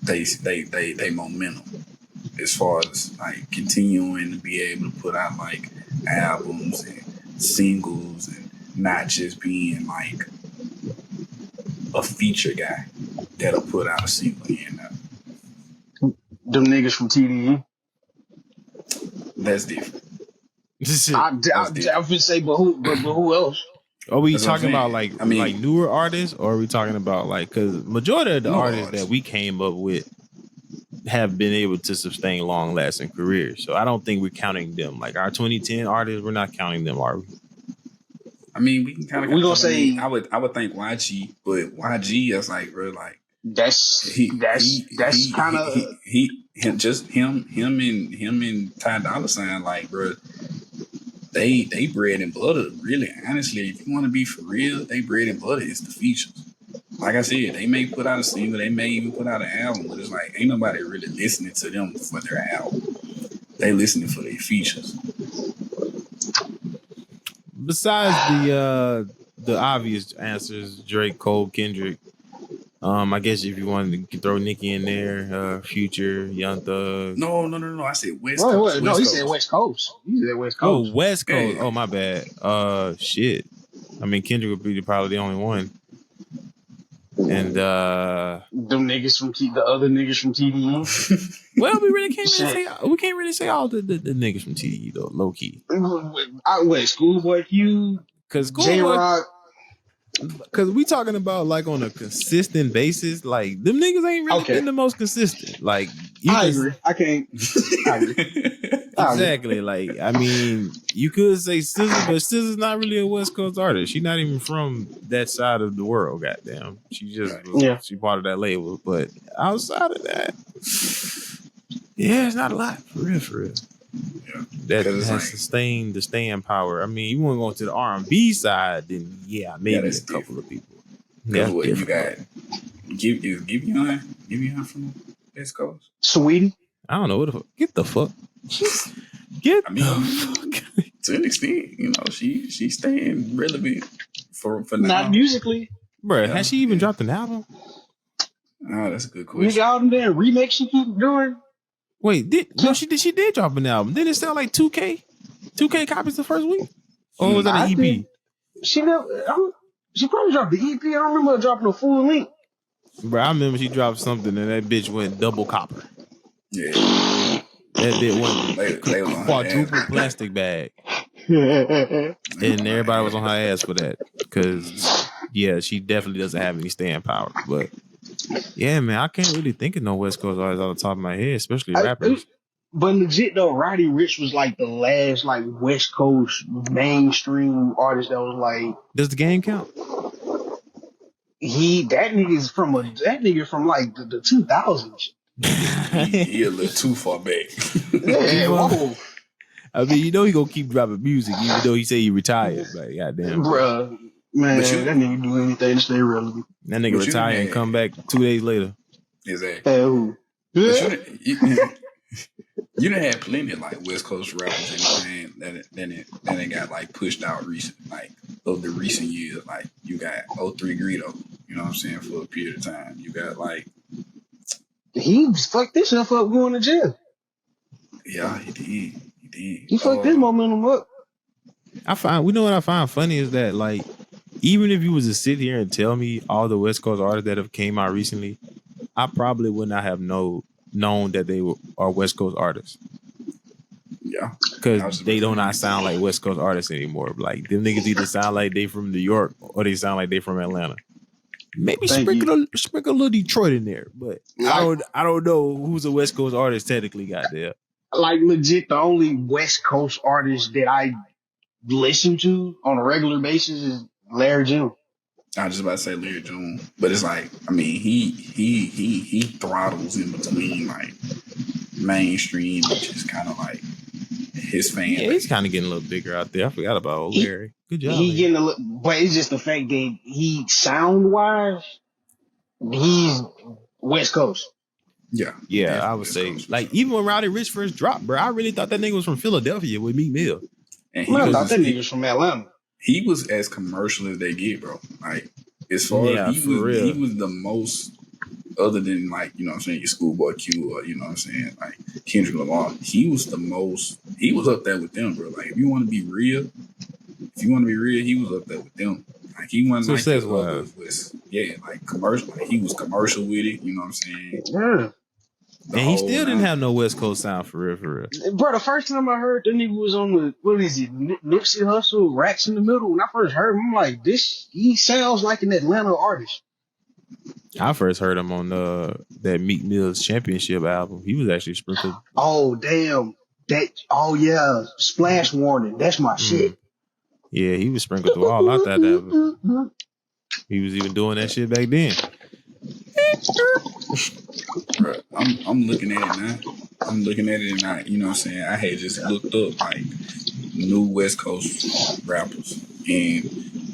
they momentum as far as like continuing to be able to put out like albums and singles and not just being like a feature guy that'll put out a single here and there. Them niggas from TDE. That's different. I would say, but who else? Are we talking about like newer artists, or are we talking about like, because majority of the artists that we came up with have been able to sustain long lasting careers. So I don't think we're counting them. Like our 2010 artists, we're not counting them, are we? I mean, we can kind of. We're gonna say I would think YG, but YG is like real like that's kind of him and Ty Dolla $ign like bro. They bread and butter, really, honestly, if you want to be for real, they bread and butter is the features. Like I said, they may put out a single, they may even put out an album, but it's like, ain't nobody really listening to them for their album. They listening for their features. Besides the obvious answers, Drake, Cole, Kendrick, I guess if you wanted to throw Nicki in there, Future, Young Thug. No. I said West Coast. No, he said West Coast. He said West Coast. Oh, West Coast. Yeah. Oh, my bad. Shit. I mean, Kendrick would be probably the only one. And them niggas from the other niggas from TDE. Well, we can't really say all the niggas from TDE though, low key. Schoolboy Q, because J-Rock. Because we talking about like on a consistent basis, like them niggas ain't really been the most consistent. Like I agree. I can't. I agree. Exactly. Like I mean, you could say SZA, but SZA's not really a West Coast artist. She's not even from that side of the world. Goddamn, she just she part of that label. But outside of that, it's not a lot for real. Yeah. That has like, sustained the staying power. I mean, you want to go to the R&B side, then maybe a couple of people. Yeah, what you got? Give you one from West Coast. Sweetie. I don't know what the fuck. Get the fuck. To an extent, you know, she's staying relevant for now. Not musically, bro. Has she even dropped an album? Oh, that's a good question. You got them there. Remakes she keep doing. Wait, she did drop an album. Didn't it sell like 2K copies the first week? Or was that an EP? She probably dropped the EP. I don't remember her dropping a full length. Bro, I remember she dropped something and that bitch went double copper. Yeah. That bitch went They was on her quadruple ass. plastic bag. They was And on her everybody was ass. on her ass for that. Because, yeah, she definitely doesn't have any staying power. But, yeah, man, I can't really think of no West Coast artists off the top of my head, especially rappers. But legit though, Roddy Rich was like the last like West Coast mainstream artist that was like Does the game count? that nigga from like the 2000s. He a little too far back. Yeah, whoa, I mean, you know he gonna keep dropping music even though he say he retired. Like, goddamn, bro. bruh, man, But that nigga do anything to stay relevant. That nigga But you retire and done- come back 2 days later. Exactly. Hell, But you done had plenty of like West Coast rappers that ain't got like pushed out recent, like of the recent years. Like you got 03 Greedo, you know what I'm saying, for a period of time. You got like he fucked himself up going to jail. yeah, he did. He fucked his momentum up. We know what I find funny is that like even if you was to sit here and tell me all the West Coast artists that have came out recently, I probably would not have known that they are West Coast artists. Yeah. Because they do not sound like West Coast artists anymore. Like them niggas either sound like they from New York or they sound like they from Atlanta. Maybe sprinkle a little Detroit in there, but I don't know who's a West Coast artist technically got there. Like legit, the only West Coast artist that I listen to on a regular basis is Larry June. I was just about to say Larry June, but it's like I mean he throttles in between like mainstream and just kind of like his fan. Yeah, he's kind of getting a little bigger out there. I forgot about old Larry. Good job. He getting a little, but it's just the fact that he sound wise, he's West Coast. Yeah, I would say like even when Roddy Rich first dropped, bro, I really thought that nigga was from Philadelphia with Meek Mill. And I thought that nigga was from Atlanta. He was as commercial as they get, bro. Like as far as he was the most, other than like, you know what I'm saying, your Schoolboy Q or you know what I'm saying, like Kendrick Lamar, he was the most, he was up there with them, bro. Like if you want to be real, he was up there with them. Like he wasn't like the others was, like commercial. Like he was commercial with it, you know what I'm saying? Yeah. And he still didn't have no West Coast sound for real. Bro, the first time I heard that nigga was on the, what is it, Nipsey Hussle, Racks in the Middle. When I first heard him, I'm like, he sounds like an Atlanta artist. I first heard him on that Meek Mill's Championship album. He was actually sprinkled. Oh, damn. Splash Warning. That's my shit. Yeah, he was sprinkled through all out that album. He was even doing that shit back then. Bro, I'm looking at it now. And I, you know what I'm saying, I had just looked up like new West Coast rappers, and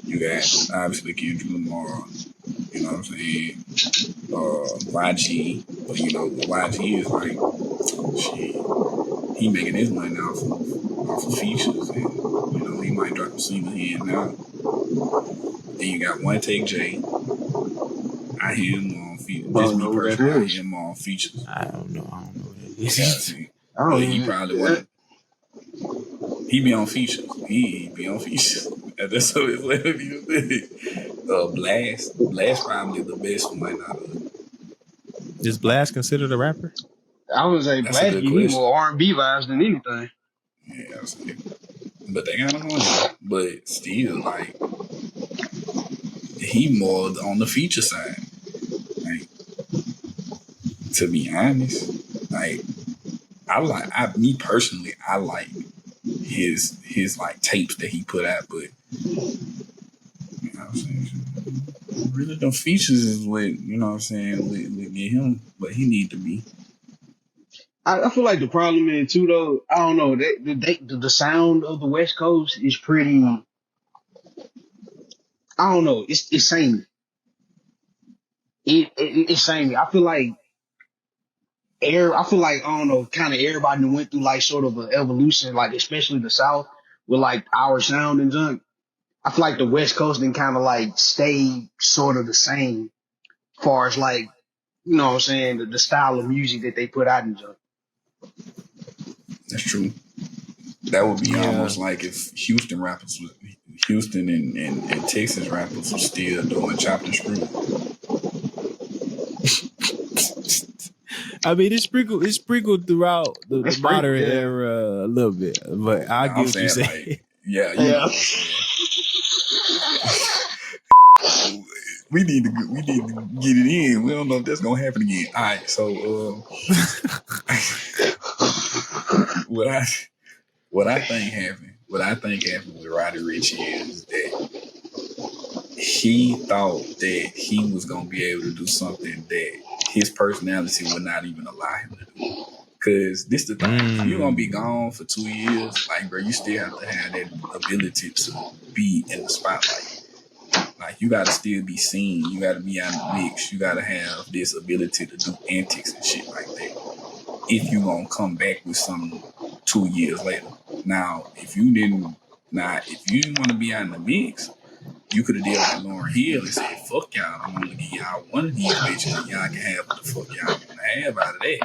you got obviously Kendrick Lamar, you know what I'm saying, YG, but you know YG is like shit, he making his money off of features, and you know he might drop a single here and now. Then you got One Take J. I hear him on features. Just me personally, I hear him on features. I don't know what that is. He probably wouldn't. He be on features. He be on features. That's what it's let me Blast probably the best one out of it. Is Blast considered a rapper? I would say Blast give you more R&B vibes than anything. Yeah, but they got him on it. But still, like, he more on the feature side. Like, to be honest, like, me personally, I like his like tapes that he put out, but you know what I'm saying, really the features is what, you know what I'm saying, with get him, but he need to be. I feel like the problem is too though, I don't know, the sound of the West Coast is pretty, I don't know, it's samey. It's samey. I feel like I don't know, kind of everybody went through like sort of an evolution, like especially the South with like our sound and junk. I feel like the West Coast then kind of like stayed sort of the same as far as like, you know what I'm saying, the style of music that they put out and junk. That's true. That would be almost like if Houston and Texas rappers were still doing chopped and screwed. I mean, it's sprinkled throughout the modern era a little bit, but I get what you say. Like, yeah, you know what I'm saying. We need to get it in. We don't know if that's gonna happen again. All right, so what I think happened with Roddy Rich is that he thought that he was gonna be able to do something that his personality would not even allow him to do. Cause this the thing, if you're gonna be gone for 2 years, like bro, you still have to have that ability to be in the spotlight. Like you gotta still be seen, you gotta be out in the mix, you gotta have this ability to do antics and shit like that. If you gonna come back with something 2 years later. Now, if you didn't want to be out in the mix, you could have did like Lauryn Hill and said, "Fuck y'all, I'm gonna give y'all one of these bitches, and y'all can have what the fuck y'all want to have out of that."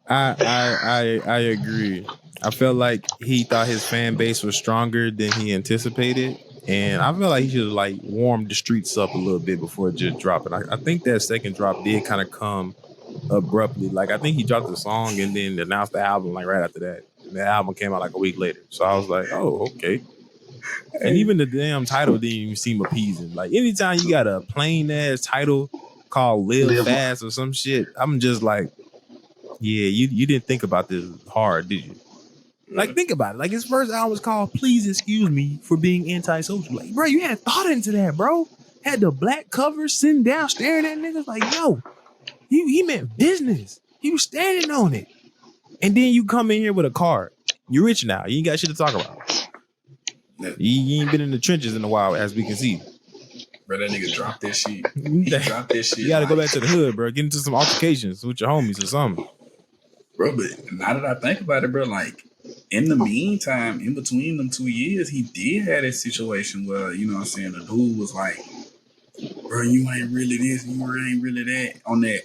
I agree. I felt like he thought his fan base was stronger than he anticipated, and I feel like he should have like warmed the streets up a little bit before just dropping. I think that second drop did kind of come abruptly. Like I think he dropped the song and then announced the album like right after that. And the album came out like a week later, so I was like, "Oh, okay." And even the damn title didn't even seem appeasing. Like anytime you got a plain ass title called "Live Fast" or some shit, I'm just like, yeah, you didn't think about this hard, did you? Like, think about it. Like, his first album was called "Please Excuse Me for Being Antisocial." Like, bro, you had thought into that, bro. Had the black cover sitting down staring at niggas like, yo, he meant business. He was standing on it. And then you come in here with a card. You're rich now. You ain't got shit to talk about. You ain't been in the trenches in a while, as we can see. Bro, that nigga dropped that shit. He dropped that shit. You gotta go back to the hood, bro. Get into some altercations with your homies or something. Bro, but now that I think about it, bro, like, in the meantime, in between them 2 years, he did have that situation where, you know what I'm saying, the dude was like, bro, you ain't really this, you ain't really that. On the,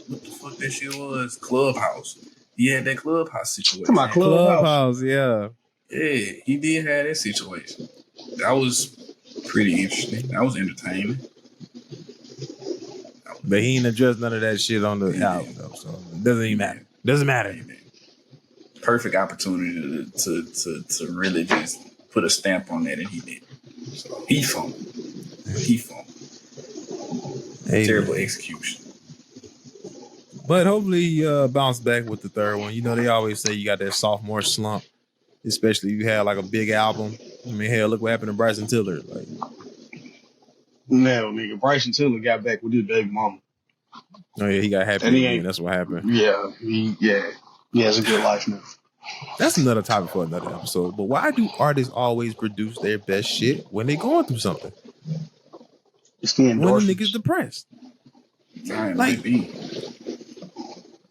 what the fuck that shit was? Clubhouse. He had that Clubhouse situation. Come on, Clubhouse, yeah. Yeah, he did have that situation. That was pretty interesting. That was entertaining. But he ain't addressed none of that shit on the album, though, so it doesn't even matter. Doesn't matter. Perfect opportunity to really just put a stamp on that, and he did. So he fumbled. Terrible execution. But hopefully he bounced back with the third one. You know, they always say you got that sophomore slump, especially if you had like a big album. I mean, hell, look what happened to Bryson Tiller. Like, no, nigga, Bryson Tiller got back with his baby mama. Oh yeah, he got happy again. That's what happened. Yeah, he has a good life now. That's another topic for another episode. But why do artists always produce their best shit when they going through something? It's the endorphins. When the niggas depressed. Like,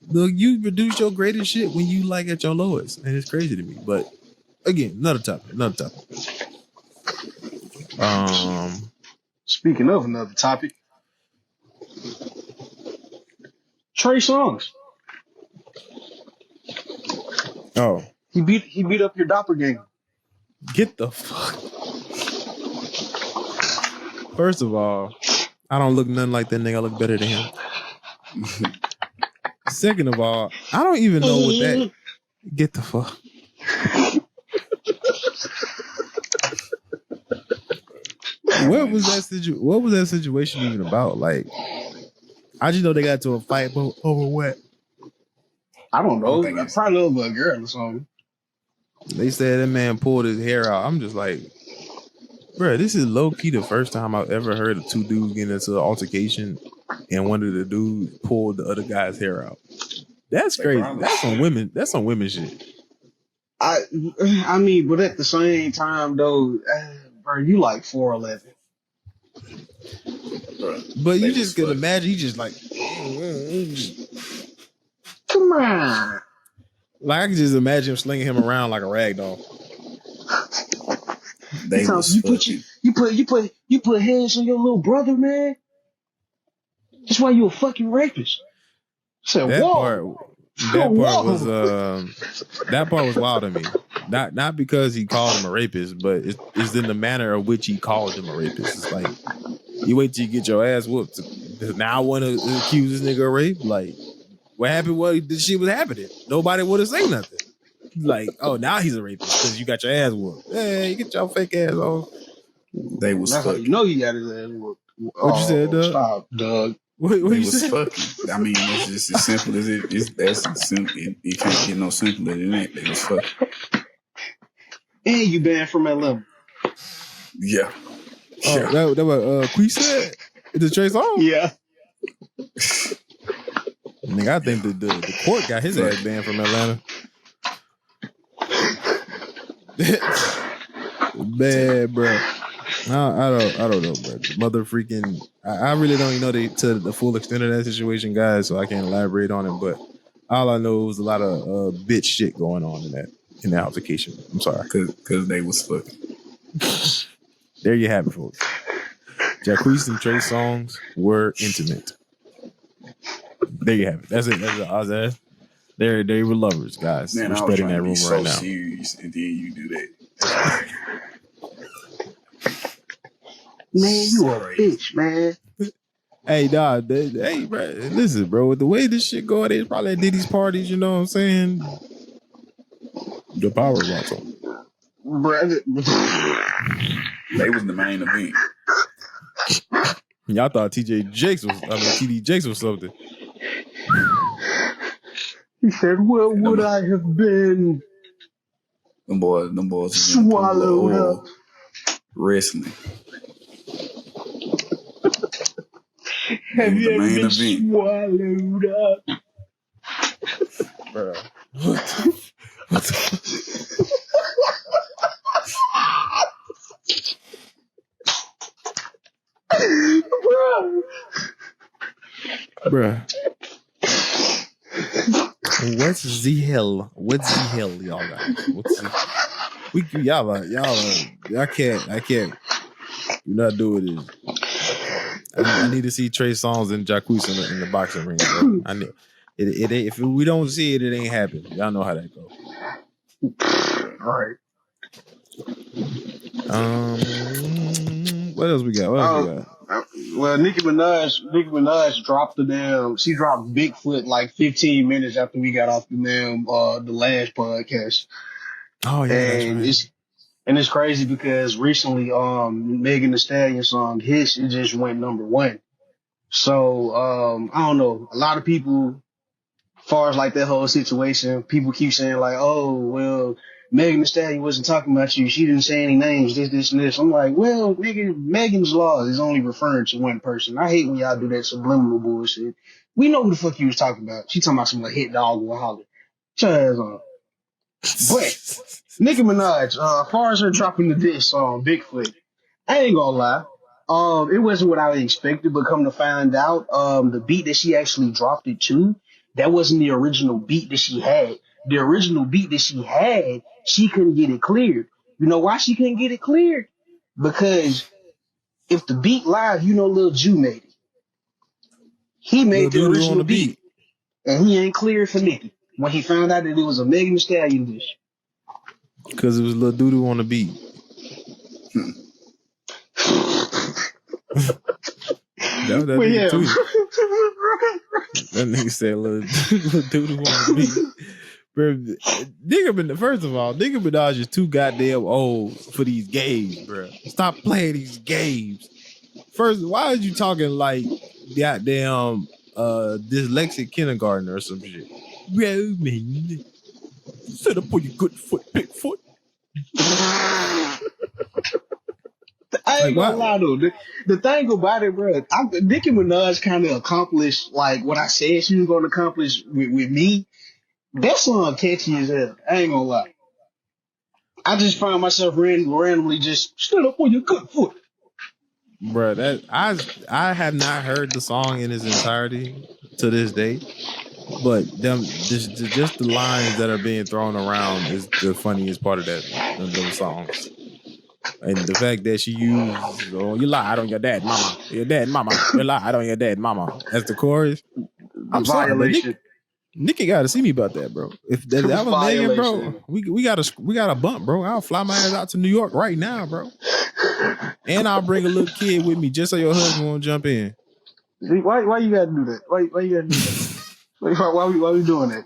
look, you produce your greatest shit when you like at your lowest, and it's crazy to me. But again, another topic. Speaking of another topic, Trey Songz. Oh, he beat up your doppelganger. Get the fuck. First of all, I don't look nothing like that nigga. I look better than him. Second of all, I don't even know what that. Get the fuck. What was that situation even about? Like, I just know they got to a fight over what? I don't know. Probably over a girl or something. They said that man pulled his hair out. I'm just like, bro, this is low key the first time I've ever heard of two dudes getting into an altercation and one of the dudes pulled the other guy's hair out. That's crazy. That's some women shit. I mean, but at the same time though, bro, you like 4'11". But you just can imagine he just like, come on. Like I can just imagine him slinging him around like a rag doll. You put hands on your little brother, man. That's why you a fucking rapist. Said, that part was wild to me. Not because he called him a rapist, but it's in the manner of which he called him a rapist. It's like You wait till you get your ass whooped. Now I want to accuse this nigga of rape. Like, what happened? What this shit was happening? Nobody would have said nothing. Like, oh, now he's a rapist because you got your ass whooped. Hey, you get your fake ass off. They was That's how fucking. you know you got his ass whooped. What you said, Doug? Stop, Doug. What They you was said? fucking. I mean, it's just as simple as it. That's simple. It can't get no simpler than that. They was fucking. And you banned from Atlanta. Yeah. Oh, that what Quee said? Is it Trey Song? Yeah. Nigga, I think the court got his ass banned from Atlanta. Bad, bro. I don't know, bro. Mother freaking. I really don't even know to the full extent of that situation, guys. So I can't elaborate on it. But all I know is a lot of bitch shit going on in that altercation. I'm sorry, because they was fucking. There you have it, folks. Jacquees and Trey Songz were intimate. There you have it. That's it. That's it. They were lovers, guys. Man, we're I was spreading trying that to be rumor so right now. serious, and then you do that. Man, you a bitch, man. Hey, dog. Hey, bro. Listen, bro. With the way this shit going, they probably at Diddy's parties. You know what I'm saying? The power bottle. Brother. They was the main event. Y'all thought TD Jakes was something. He said, "Where would I have been?" Them boys Swallowed up. Wrestling. Have was you the ever main been event. swallowed up? Bro. What the Bruh. What's the hell? What's the hell, y'all guys? I can't. You're not doing this. I need to see Trey Songz and Jacquees in the boxing ring, bro. I need it. If we don't see it, it ain't happening. Y'all know how that goes. All right. What else we got? Well, Nicki Minaj dropped she dropped Bigfoot like 15 minutes after we got off the last podcast. Oh yeah, and that's right. It's crazy because recently, Megan Thee Stallion song Hiss, it just went #1. So, I don't know. A lot of people, as far as like that whole situation, people keep saying like, oh, well, Megan Thee Stallion wasn't talking about you. She didn't say any names, this, and this. I'm like, well, nigga, Megan's Law is only referring to one person. I hate when y'all do that subliminal bullshit. We know who the fuck you was talking about. She talking about some like hit dog or holler. Shut her ass on. But Nicki Minaj, as far as her dropping the diss on Bigfoot, I ain't gonna lie. It wasn't what I expected, but come to find out, the beat that she actually dropped it to, that wasn't the original beat that she had. The original beat that she had, she couldn't get it cleared. You know why she couldn't get it cleared? Because if the beat live, you know Lil Ju made it. He made the original beat. And he ain't cleared for Nicki when he found out that it was a Megan Thee Stallion dish. Because it was Lil Doodoo on the beat. that Well, yeah. too. That nigga said Lil Doodoo on the beat. Bro, first of all, Nicki Minaj is too goddamn old for these games, bro. Stop playing these games. First, why are you talking like goddamn dyslexic kindergartner or some shit? Roman, sit up on your good foot, big foot. I ain't gonna lie though. The thing about it, bro, Nicki Minaj kind of accomplished like what I said she was gonna accomplish with me. That song catchy as hell. I ain't gonna lie. I just found myself randomly just stood up on your good foot. Bro, that I have not heard the song in its entirety to this day, but just the lines that are being thrown around is the funniest part of those songs. And the fact that she used, "Oh, you lied on your dad, mama. Your dad, mama. You lied on your dad, mama." As the chorus. I'm sorry, but Nicki got to see me about that, bro. If that was Megan, bro, we got a bump, bro. I'll fly my ass out to New York right now, bro. And I'll bring a little kid with me just so your husband won't jump in. Why you gotta do that? Why you gotta do that? why we doing that?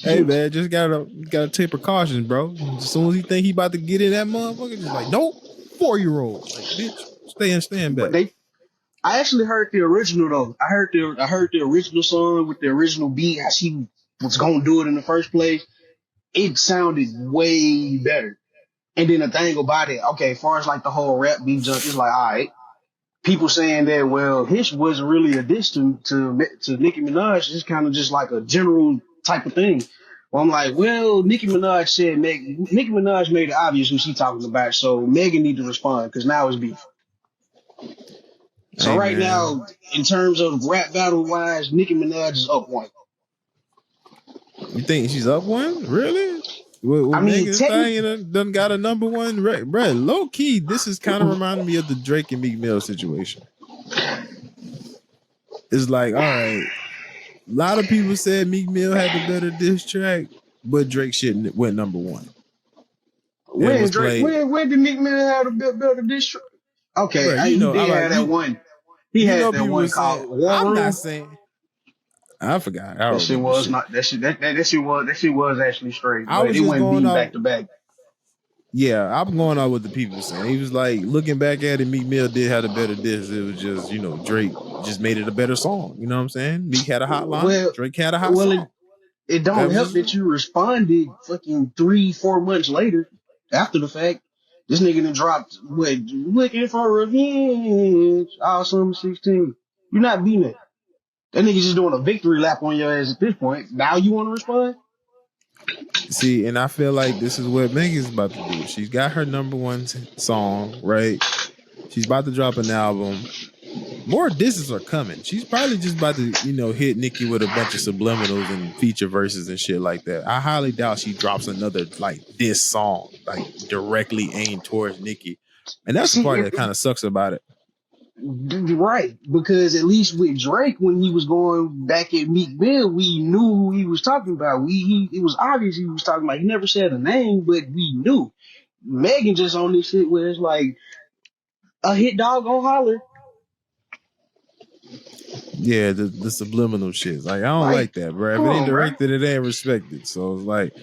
Hey man, just gotta take precautions, bro. As soon as he think he about to get in that motherfucker, just like, nope, 4-year-old. Like, bitch, stand back. But I actually heard the original though. I heard the original song with the original beat, how she was gonna do it in the first place. It sounded way better. And then the thing about it, okay, as far as like the whole rap beat jump, it's like, all right, people saying that, well, his wasn't really a diss to Nicki Minaj. It's kind of just like a general type of thing. Well, I'm like, well, Nicki Minaj made it obvious who she talking about, so Megan need to respond because now it's beef. So right now, in terms of rap battle wise, Nicki Minaj is up one. You think she's up one? Really? I mean, Megan Stallion done got a number one, bro. Low key, this is kind of reminding me of the Drake and Meek Mill situation. It's like, all right, a lot of people said Meek Mill had the better diss track, but Drake shit went number one. When did Meek Mill have a better diss track? Okay, bro, he did have that one. He had that one called War Room. I'm not saying. I forgot. That shit was actually straight. But it went beat back to back. Yeah, I'm going out with the people saying. He was like, looking back at it, Meek Mill did have a better diss. It was just, Drake just made it a better song. You know what I'm saying? Meek had a hot line. Drake had a hot song. It don't help that you responded fucking 3-4 months later after the fact. This nigga done dropped, looking for revenge, all summer 16. You're not beating it. That nigga just doing a victory lap on your ass at this point. Now you want to respond? See, and I feel like this is what Megan's about to do. She's got her number one song, right? She's about to drop an album. More disses are coming. She's probably just about to, hit Nicki with a bunch of subliminals and feature verses and shit like that. I highly doubt she drops another like diss song, like directly aimed towards Nicki. And that's the part that kind of sucks about it. Right, because at least with Drake, when he was going back at Meek Mill, we knew who he was talking about. It was obvious he was talking about. He never said a name, but we knew. Megan just on this shit where it's like a hit dog go holler. Yeah, the subliminal shit. Like I don't like that, bro. If it ain't directed, it ain't respected. So it's like,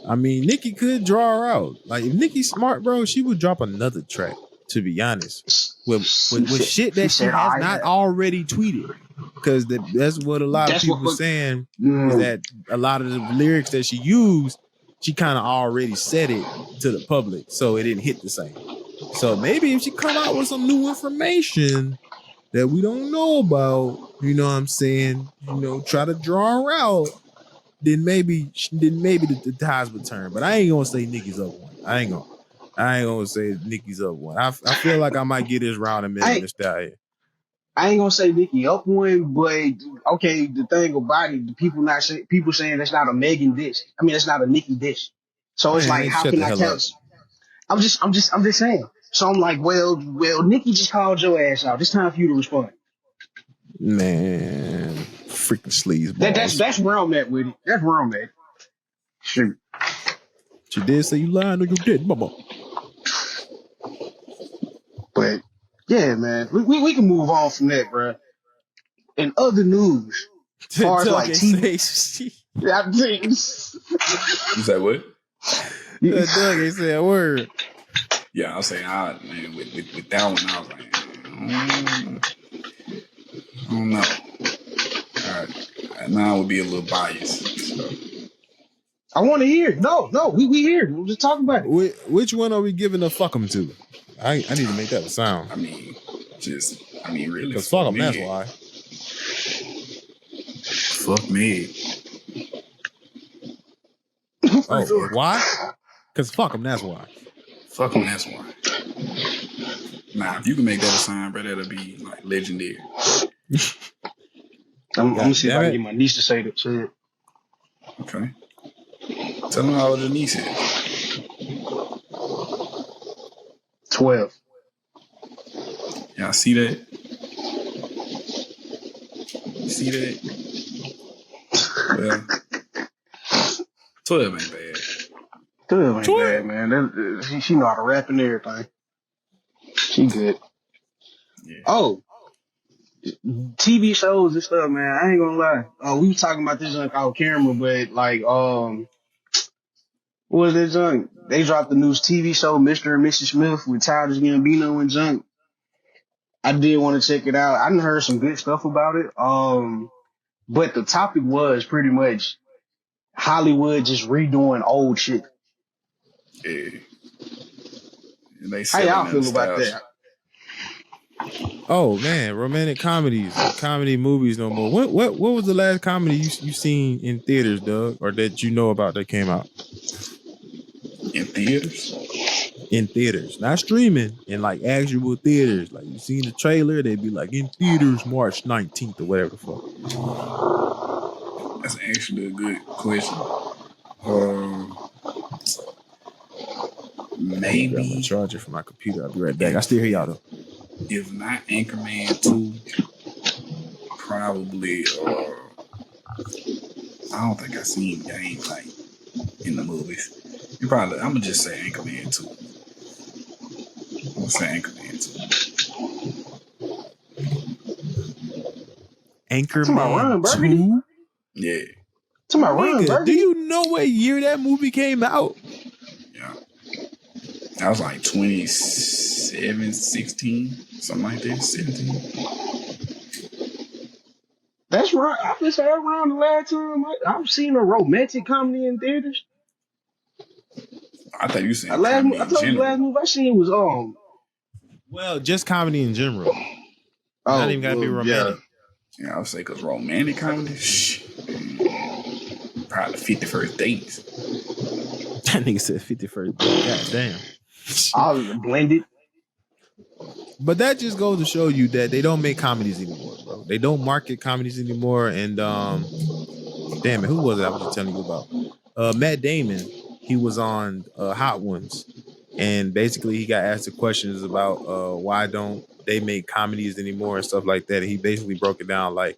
I mean, Nicki could draw her out. Like if Nicki's smart, bro, she would drop another track. To be honest, with shit that she has not already tweeted, because that's what a lot of people are saying is that a lot of the lyrics that she used, she kind of already said it to the public, so it didn't hit the same. So maybe if she come out with some new information that we don't know about, you know what I'm saying, try to draw her out, then maybe the ties would turn. But I ain't gonna say Nicki's up one. I ain't gonna say Nicki's up one. I feel like I might get this round of Megan Thee Stallion. I ain't gonna say Nicki up one, but okay, the thing about it, people saying that's not a Megan dish. I mean, that's not a Nicki dish. So it's like, how can I tell? I'm just saying. So I'm like, well, Nicki just called your ass out. It's time for you to respond. Man, freaking sleaze. That's where I'm at with it. That's where I'm at. Shoot. She did say you lying or you did, mama. But yeah, man, we can move on from that, bro. In other news, as far as like TV, You said what? Doug ain't said a word. Yeah, I was saying, man, with that one, I was like, I don't know. All right, now I would be a little biased. So. I want to hear. No, we here. We're just talking about it. Which one are we giving a fuck 'em to? I need to make that a sound. I mean, really. Because fuck 'em, that's why. Fuck me. Oh, why? Because fuck 'em, that's why. Fuck 'em, that's why. Nah, if you can make that a sign, bro, that'll be like legendary. I'm gonna see if I can get my niece to say it. Okay. Tell them how old your niece is. 12. Y'all see that? See that? Well, 12 ain't bad. 12 ain't bad, man. She know how to rap and everything. She good. Yeah. Oh, TV shows and stuff, man. I ain't gonna lie. We was talking about this junk off camera, but like, what was that junk? They dropped the new TV show, Mr. and Mrs. Smith, with Childish Gambino and junk. I did want to check it out. I done heard some good stuff about it. But the topic was pretty much Hollywood just redoing old shit. Yeah. And they How y'all feel about nostalgia. that? Oh man, romantic comedies, comedy movies no more. What was the last comedy you seen in theaters, Doug, or that you know about that came out? In theaters? In theaters, not streaming, in like actual theaters. Like you seen the trailer, they'd be like in theaters March 19th or whatever the fuck. That's actually a good question. Maybe. Grab my charger for my computer. I'll be right back. I still hear y'all though. If not Anchorman 2, probably. I don't think I seen gameplay in the movies. I'm gonna just say Anchorman 2. I'm gonna say Anchorman 2. Anchorman 2? Yeah. Nigga, do you know what year that movie came out? Yeah. That was like 2016, something like that, 17. That's right. I just said around the last time I've seen a romantic comedy in theaters. I thought you said I comedy in told you the last general. movie I seen was Well, just comedy in general. Not even gotta be romantic. Yeah, I would say because romantic comedy, probably 50 First Dates. That nigga said 51st date. God damn. I was blended. But that just goes to show you that they don't make comedies anymore, bro. They don't market comedies anymore. And damn it, who was it I was just telling you about? Matt Damon. He was on Hot Ones, and basically he got asked the questions about why don't they make comedies anymore and stuff like that. And he basically broke it down like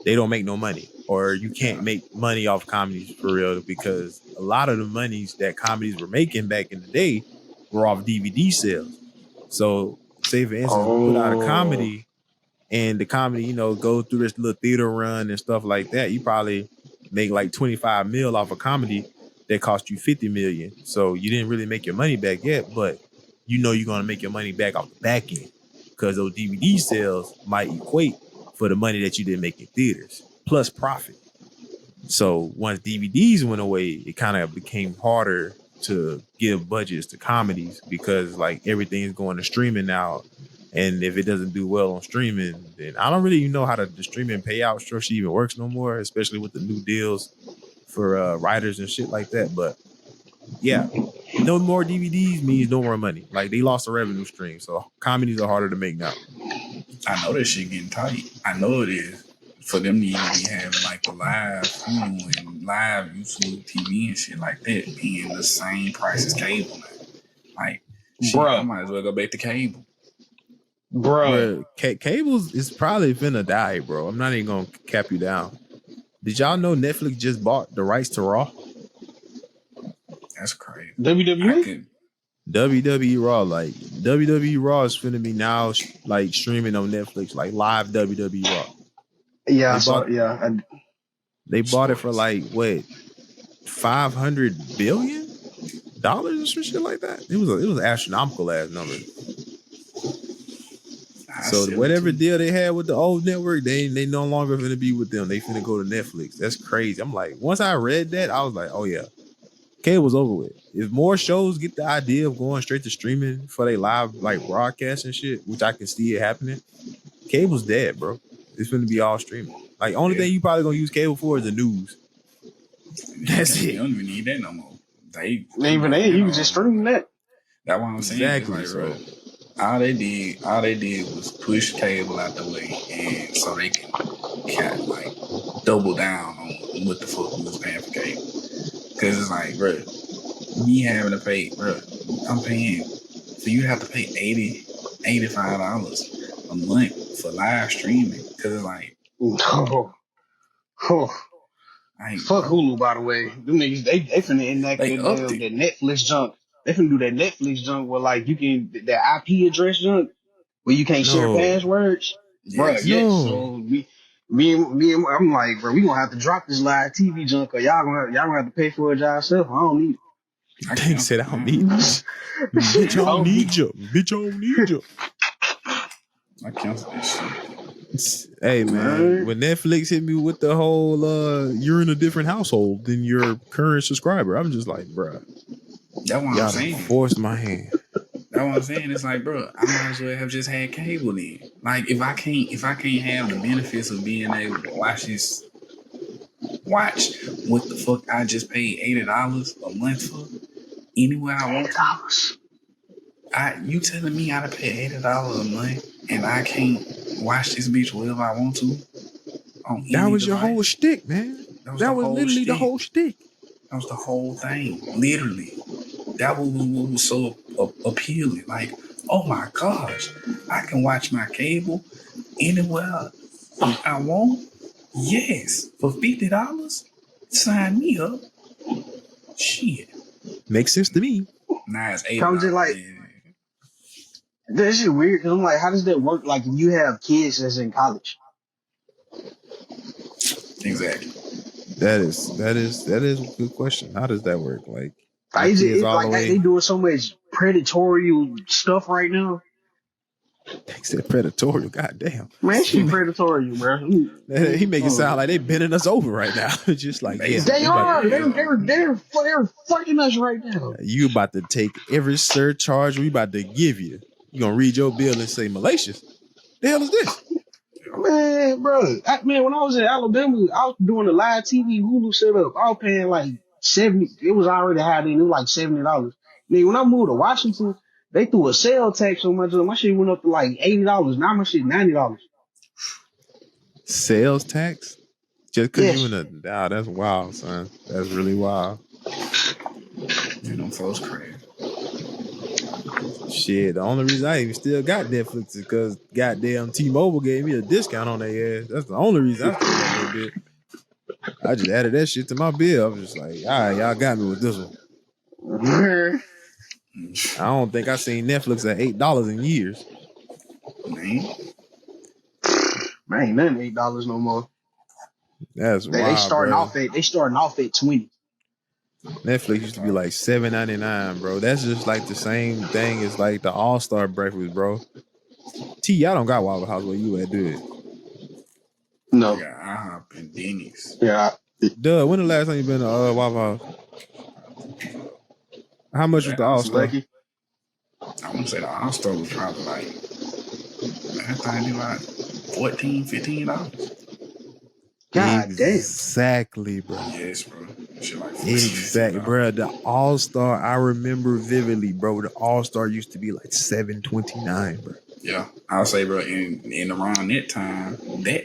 they don't make no money, or you can't make money off comedies for real, because a lot of the monies that comedies were making back in the day were off DVD sales. So say for instance, put out a comedy and the comedy, go through this little theater run and stuff like that, you probably make like 25 mil off a comedy that cost you 50 million. So you didn't really make your money back yet, but you're going to make your money back off the back end because those DVD sales might equate for the money that you didn't make in theaters plus profit. So once DVDs went away, it kind of became harder to give budgets to comedies because like everything is going to streaming now. And if it doesn't do well on streaming, then I don't really even know how the streaming payout structure even works no more, especially with the new deals for writers and shit like that. But yeah, no more DVDs means no more money. Like they lost a revenue stream. So comedies are harder to make now. I know that shit getting tight. I know it is. For them to even be having like the live Hulu and live YouTube TV and shit like that being the same price as cable now. Like, shit, I might as well go back to cable. Bro, cables is probably finna die, bro. I'm not even gonna cap you down. Did y'all know Netflix just bought the rights to Raw? That's crazy. WWE Raw, like WWE Raw is finna be now like streaming on Netflix, like live WWE Raw. Yeah, they bought it for like what, $500 billion or some shit like that. It was an astronomical ass number. So whatever deal they had with the old network, they no longer finna be with them. They finna go to Netflix. That's crazy. I'm like, once I read that, I was like, oh yeah, cable's over with. If more shows get the idea of going straight to streaming for their live like broadcast and shit, which I can see it happening, cable's dead, bro. It's gonna be all streaming. Like only thing you probably gonna use cable for is the news. That's it. You don't even need that no more. You can just stream that. That's what I'm saying. Exactly. Like, bro, all they did was push cable out the way, and so they can like double down on what the fuck we was paying for cable. Because it's like, bro, me having to pay, bro, I'm paying, so you have to pay $85 a month for live streaming. Because it's like, Fuck Hulu, by the way. Them niggas, they finna enact They that upped damn it. that Netflix junk. They finna do that Netflix junk where like you can that IP address junk where you can't share No. passwords, bro. Yes. Yes, No. so I'm like, bro, we gonna have to drop this live TV junk, or y'all gonna have to pay for it yourself. I don't need I They can't. said I don't need bitch. I don't need you. Bitch, I don't need you. I canceled that shit. Hey man, Man. when Netflix hit me with the whole you're in a different household than your current subscriber, I'm just like, bruh, That's what I'm y'all done saying. forced my hand. That's what I'm saying. It's like, bro, I might as well have just had cable then. Like, if I can't have the benefits of being able to watch what the fuck I just paid $80 a month for anywhere I want to. You telling me I gotta pay $80 a month and I can't watch this bitch wherever I want to on That any was your device? whole shtick, man. That was literally the whole shtick. That was the whole thing. Literally. That was what was so appealing. Like, oh my gosh, I can watch my cable anywhere I want. Yes, for $50, sign me up. Shit. Makes sense to me. Nah, it's I'm just $8. like, that shit weird. Cause I'm like, how does that work? Like, if you have kids that's in college. Exactly. That is a good question. How does that work? Like, my Like, kids all the like they way. doing so much predatory stuff right now. They said predatorial. Goddamn. Man, she predatory, bro. He make it sound like they bending us over right now. Just like, yeah, They we about are. to, They're fucking us right now. you about to take every surcharge we about to give you. You gonna read your bill and say malicious? The hell is this? Man, bro. When I was in Alabama, I was doing a live TV Hulu setup. I was paying like 70. It was already high then. It was like $70. Man, when I moved to Washington, they threw a sales tax on my job. My shit went up to like $80. Now my shit $90. Sales tax? Just because Yes. you in a that's wild, son. That's really wild. You know, folks crazy. Shit, the only reason I even still got Netflix is because goddamn T-Mobile gave me a discount on their ass. That's the only reason I still got that bit. I just added that shit to my bill. I was just like, all right, y'all got me with this one. I don't think I seen Netflix at $8 in years. Man, ain't nothing $8 no more. That's wild, They starting bro. off at 20. Netflix used to be like $7.99, bro. That's just like the same thing as like the All-Star breakfast, bro. T, I don't got Waffle House where you at, do it? No. I got IHOP and Denny's. Yeah. Duh, when the last time you been to Waffle House? How much was the All-Star? Lucky. I want to say the All-Star was probably like, I think be like $14, $15. God Exactly, bro. Yes, bro. Shit like Exactly, bro. The All-Star, I remember vividly, bro. The All-Star used to be like $7.29, bro. Yeah, I'll say, bro, in around that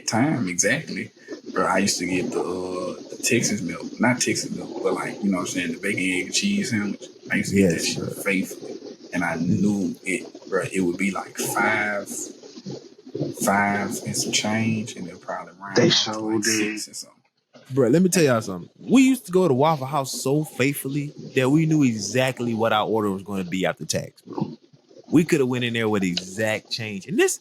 time exactly, bro, I used to get the Texas milk, not Texas milk, but like, you know what I'm saying, the bacon, egg, and cheese sandwich. I used to get that shit faithfully, and I knew it, bro. It would be like five and some change, and they'll probably round They off so to like did. 6 or something. Bro, let me tell y'all something. We used to go to Waffle House so faithfully that we knew exactly what our order was going to be after tax, bro. We could have went in there with exact change. And this,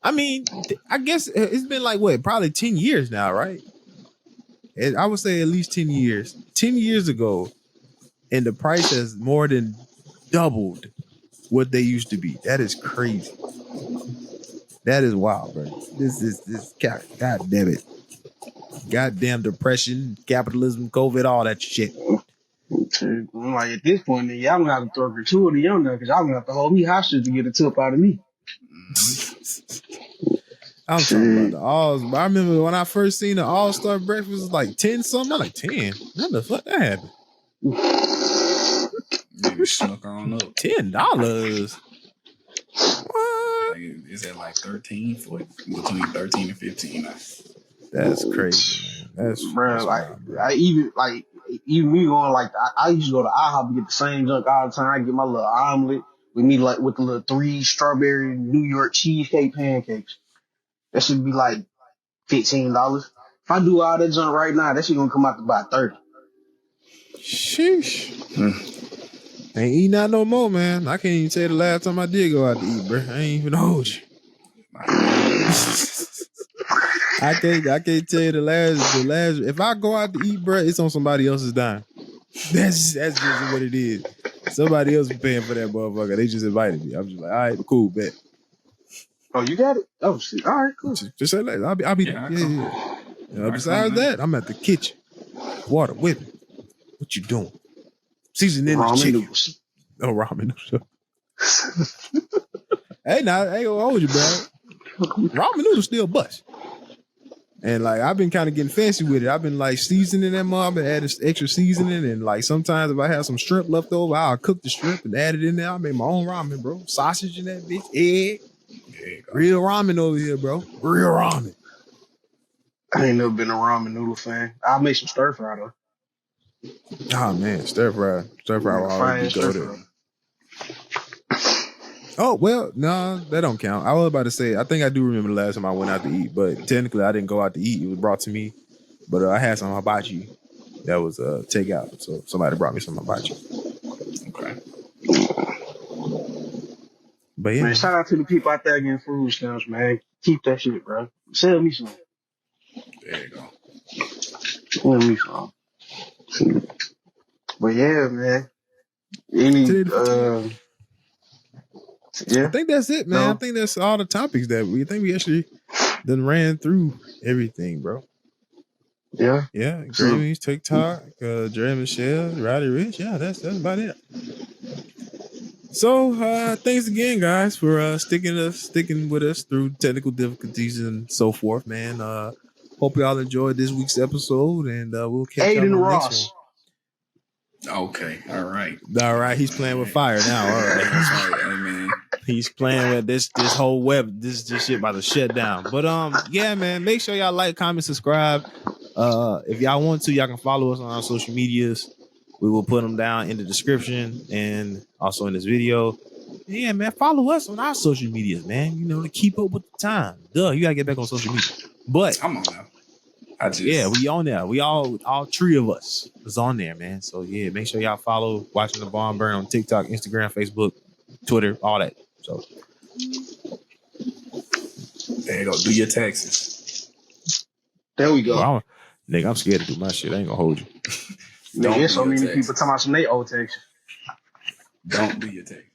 I mean, I guess it's been like, what, probably 10 years now, right? I would say at least 10 years. 10 years ago, and the price has more than doubled what they used to be. That is crazy. That is wild, bro. This God damn it. Goddamn depression, capitalism, COVID, all that shit. I'm like, at this point, then y'all gonna have to throw gratuity on there because y'all gonna have to hold me hostage to get a tip out of me. I'm talking about the All. I remember when I first seen the All-Star breakfast was like 10 something. I'm like 10. How the fuck that happened? Maybe snuck on up. $10. What? Like, it's at like 13, 14, between 13 and 15 now. That's crazy, man. That's Bro, like wild, bro. I even me going like I used to go to IHOP to get the same junk all the time. I get my little omelet with me like with the little 3 strawberry New York cheesecake pancakes. That should be like $15. If I do all that junk right now, that shit gonna come out to about 30. Sheesh. Ain't eating out no more, man. I can't even tell you the last time I did go out to eat, bro. I ain't even hold you. I can't tell you the last. If I go out to eat, bro, it's on somebody else's dime. That's just what it is. Somebody else is paying for that motherfucker. They just invited me. I'm just like, all right, cool, bet. Oh, you got it? Oh shit. All right, cool. Just say that. I'll be there. Yeah. Besides that, I'm at the kitchen. Water whipping. What you doing? Seasoning the chicken. Noodles. Oh, ramen noodles. Hey, now I ain't gonna hold you, bro. Ramen noodles still bust. And like I've been kind of getting fancy with it. I've been like seasoning that mom and adding extra seasoning. And like sometimes if I have some shrimp left over, I'll cook the shrimp and add it in there. I make my own ramen, bro. Sausage in that bitch, egg. Real ramen over here, bro. Real ramen. I ain't never been a ramen noodle fan. I'll make some stir fry though. Oh man, stir fry will always be goated. Oh well, no, that don't count. I was about to say, I think I do remember the last time I went out to eat, but technically I didn't go out to eat. It was brought to me, but I had some hibachi that was takeout. So somebody brought me some hibachi. Okay. But yeah, man, shout out to the people out there getting food stamps, man. Keep that shit, bro. Sell me some. There you go. Sell me some. But yeah, man. Yeah. I think that's it, man. No. I think that's all the topics that we actually done ran through everything, bro. Yeah. Yeah. Grammys, TikTok, Draya Michelle, Roddy Rich. Yeah, that's about it. So thanks again, guys, for sticking with us through technical difficulties and so forth, man. Hope y'all enjoyed this week's episode, and we'll catch y'all on the next one. Okay, all right. He's playing with fire now. All right. Hey, man. He's playing with this whole web. This shit about to shut down. But yeah, man. Make sure y'all like, comment, subscribe. If y'all want to, y'all can follow us on our social medias. We will put them down in the description and also in this video. Yeah, man. Follow us on our social medias, man. You know, to keep up with the time. Duh, you gotta get back on social media. But I'm on now. yeah, we on there. We all three of us is on there, man. So yeah, make sure y'all follow Watching the Barn Burn on TikTok, Instagram, Facebook, Twitter, all that. So there you go. Do your taxes. There we go. Well, nigga, I'm scared to do my shit. I ain't gonna hold you. There's so many people talking about some they old taxes. Don't do your taxes.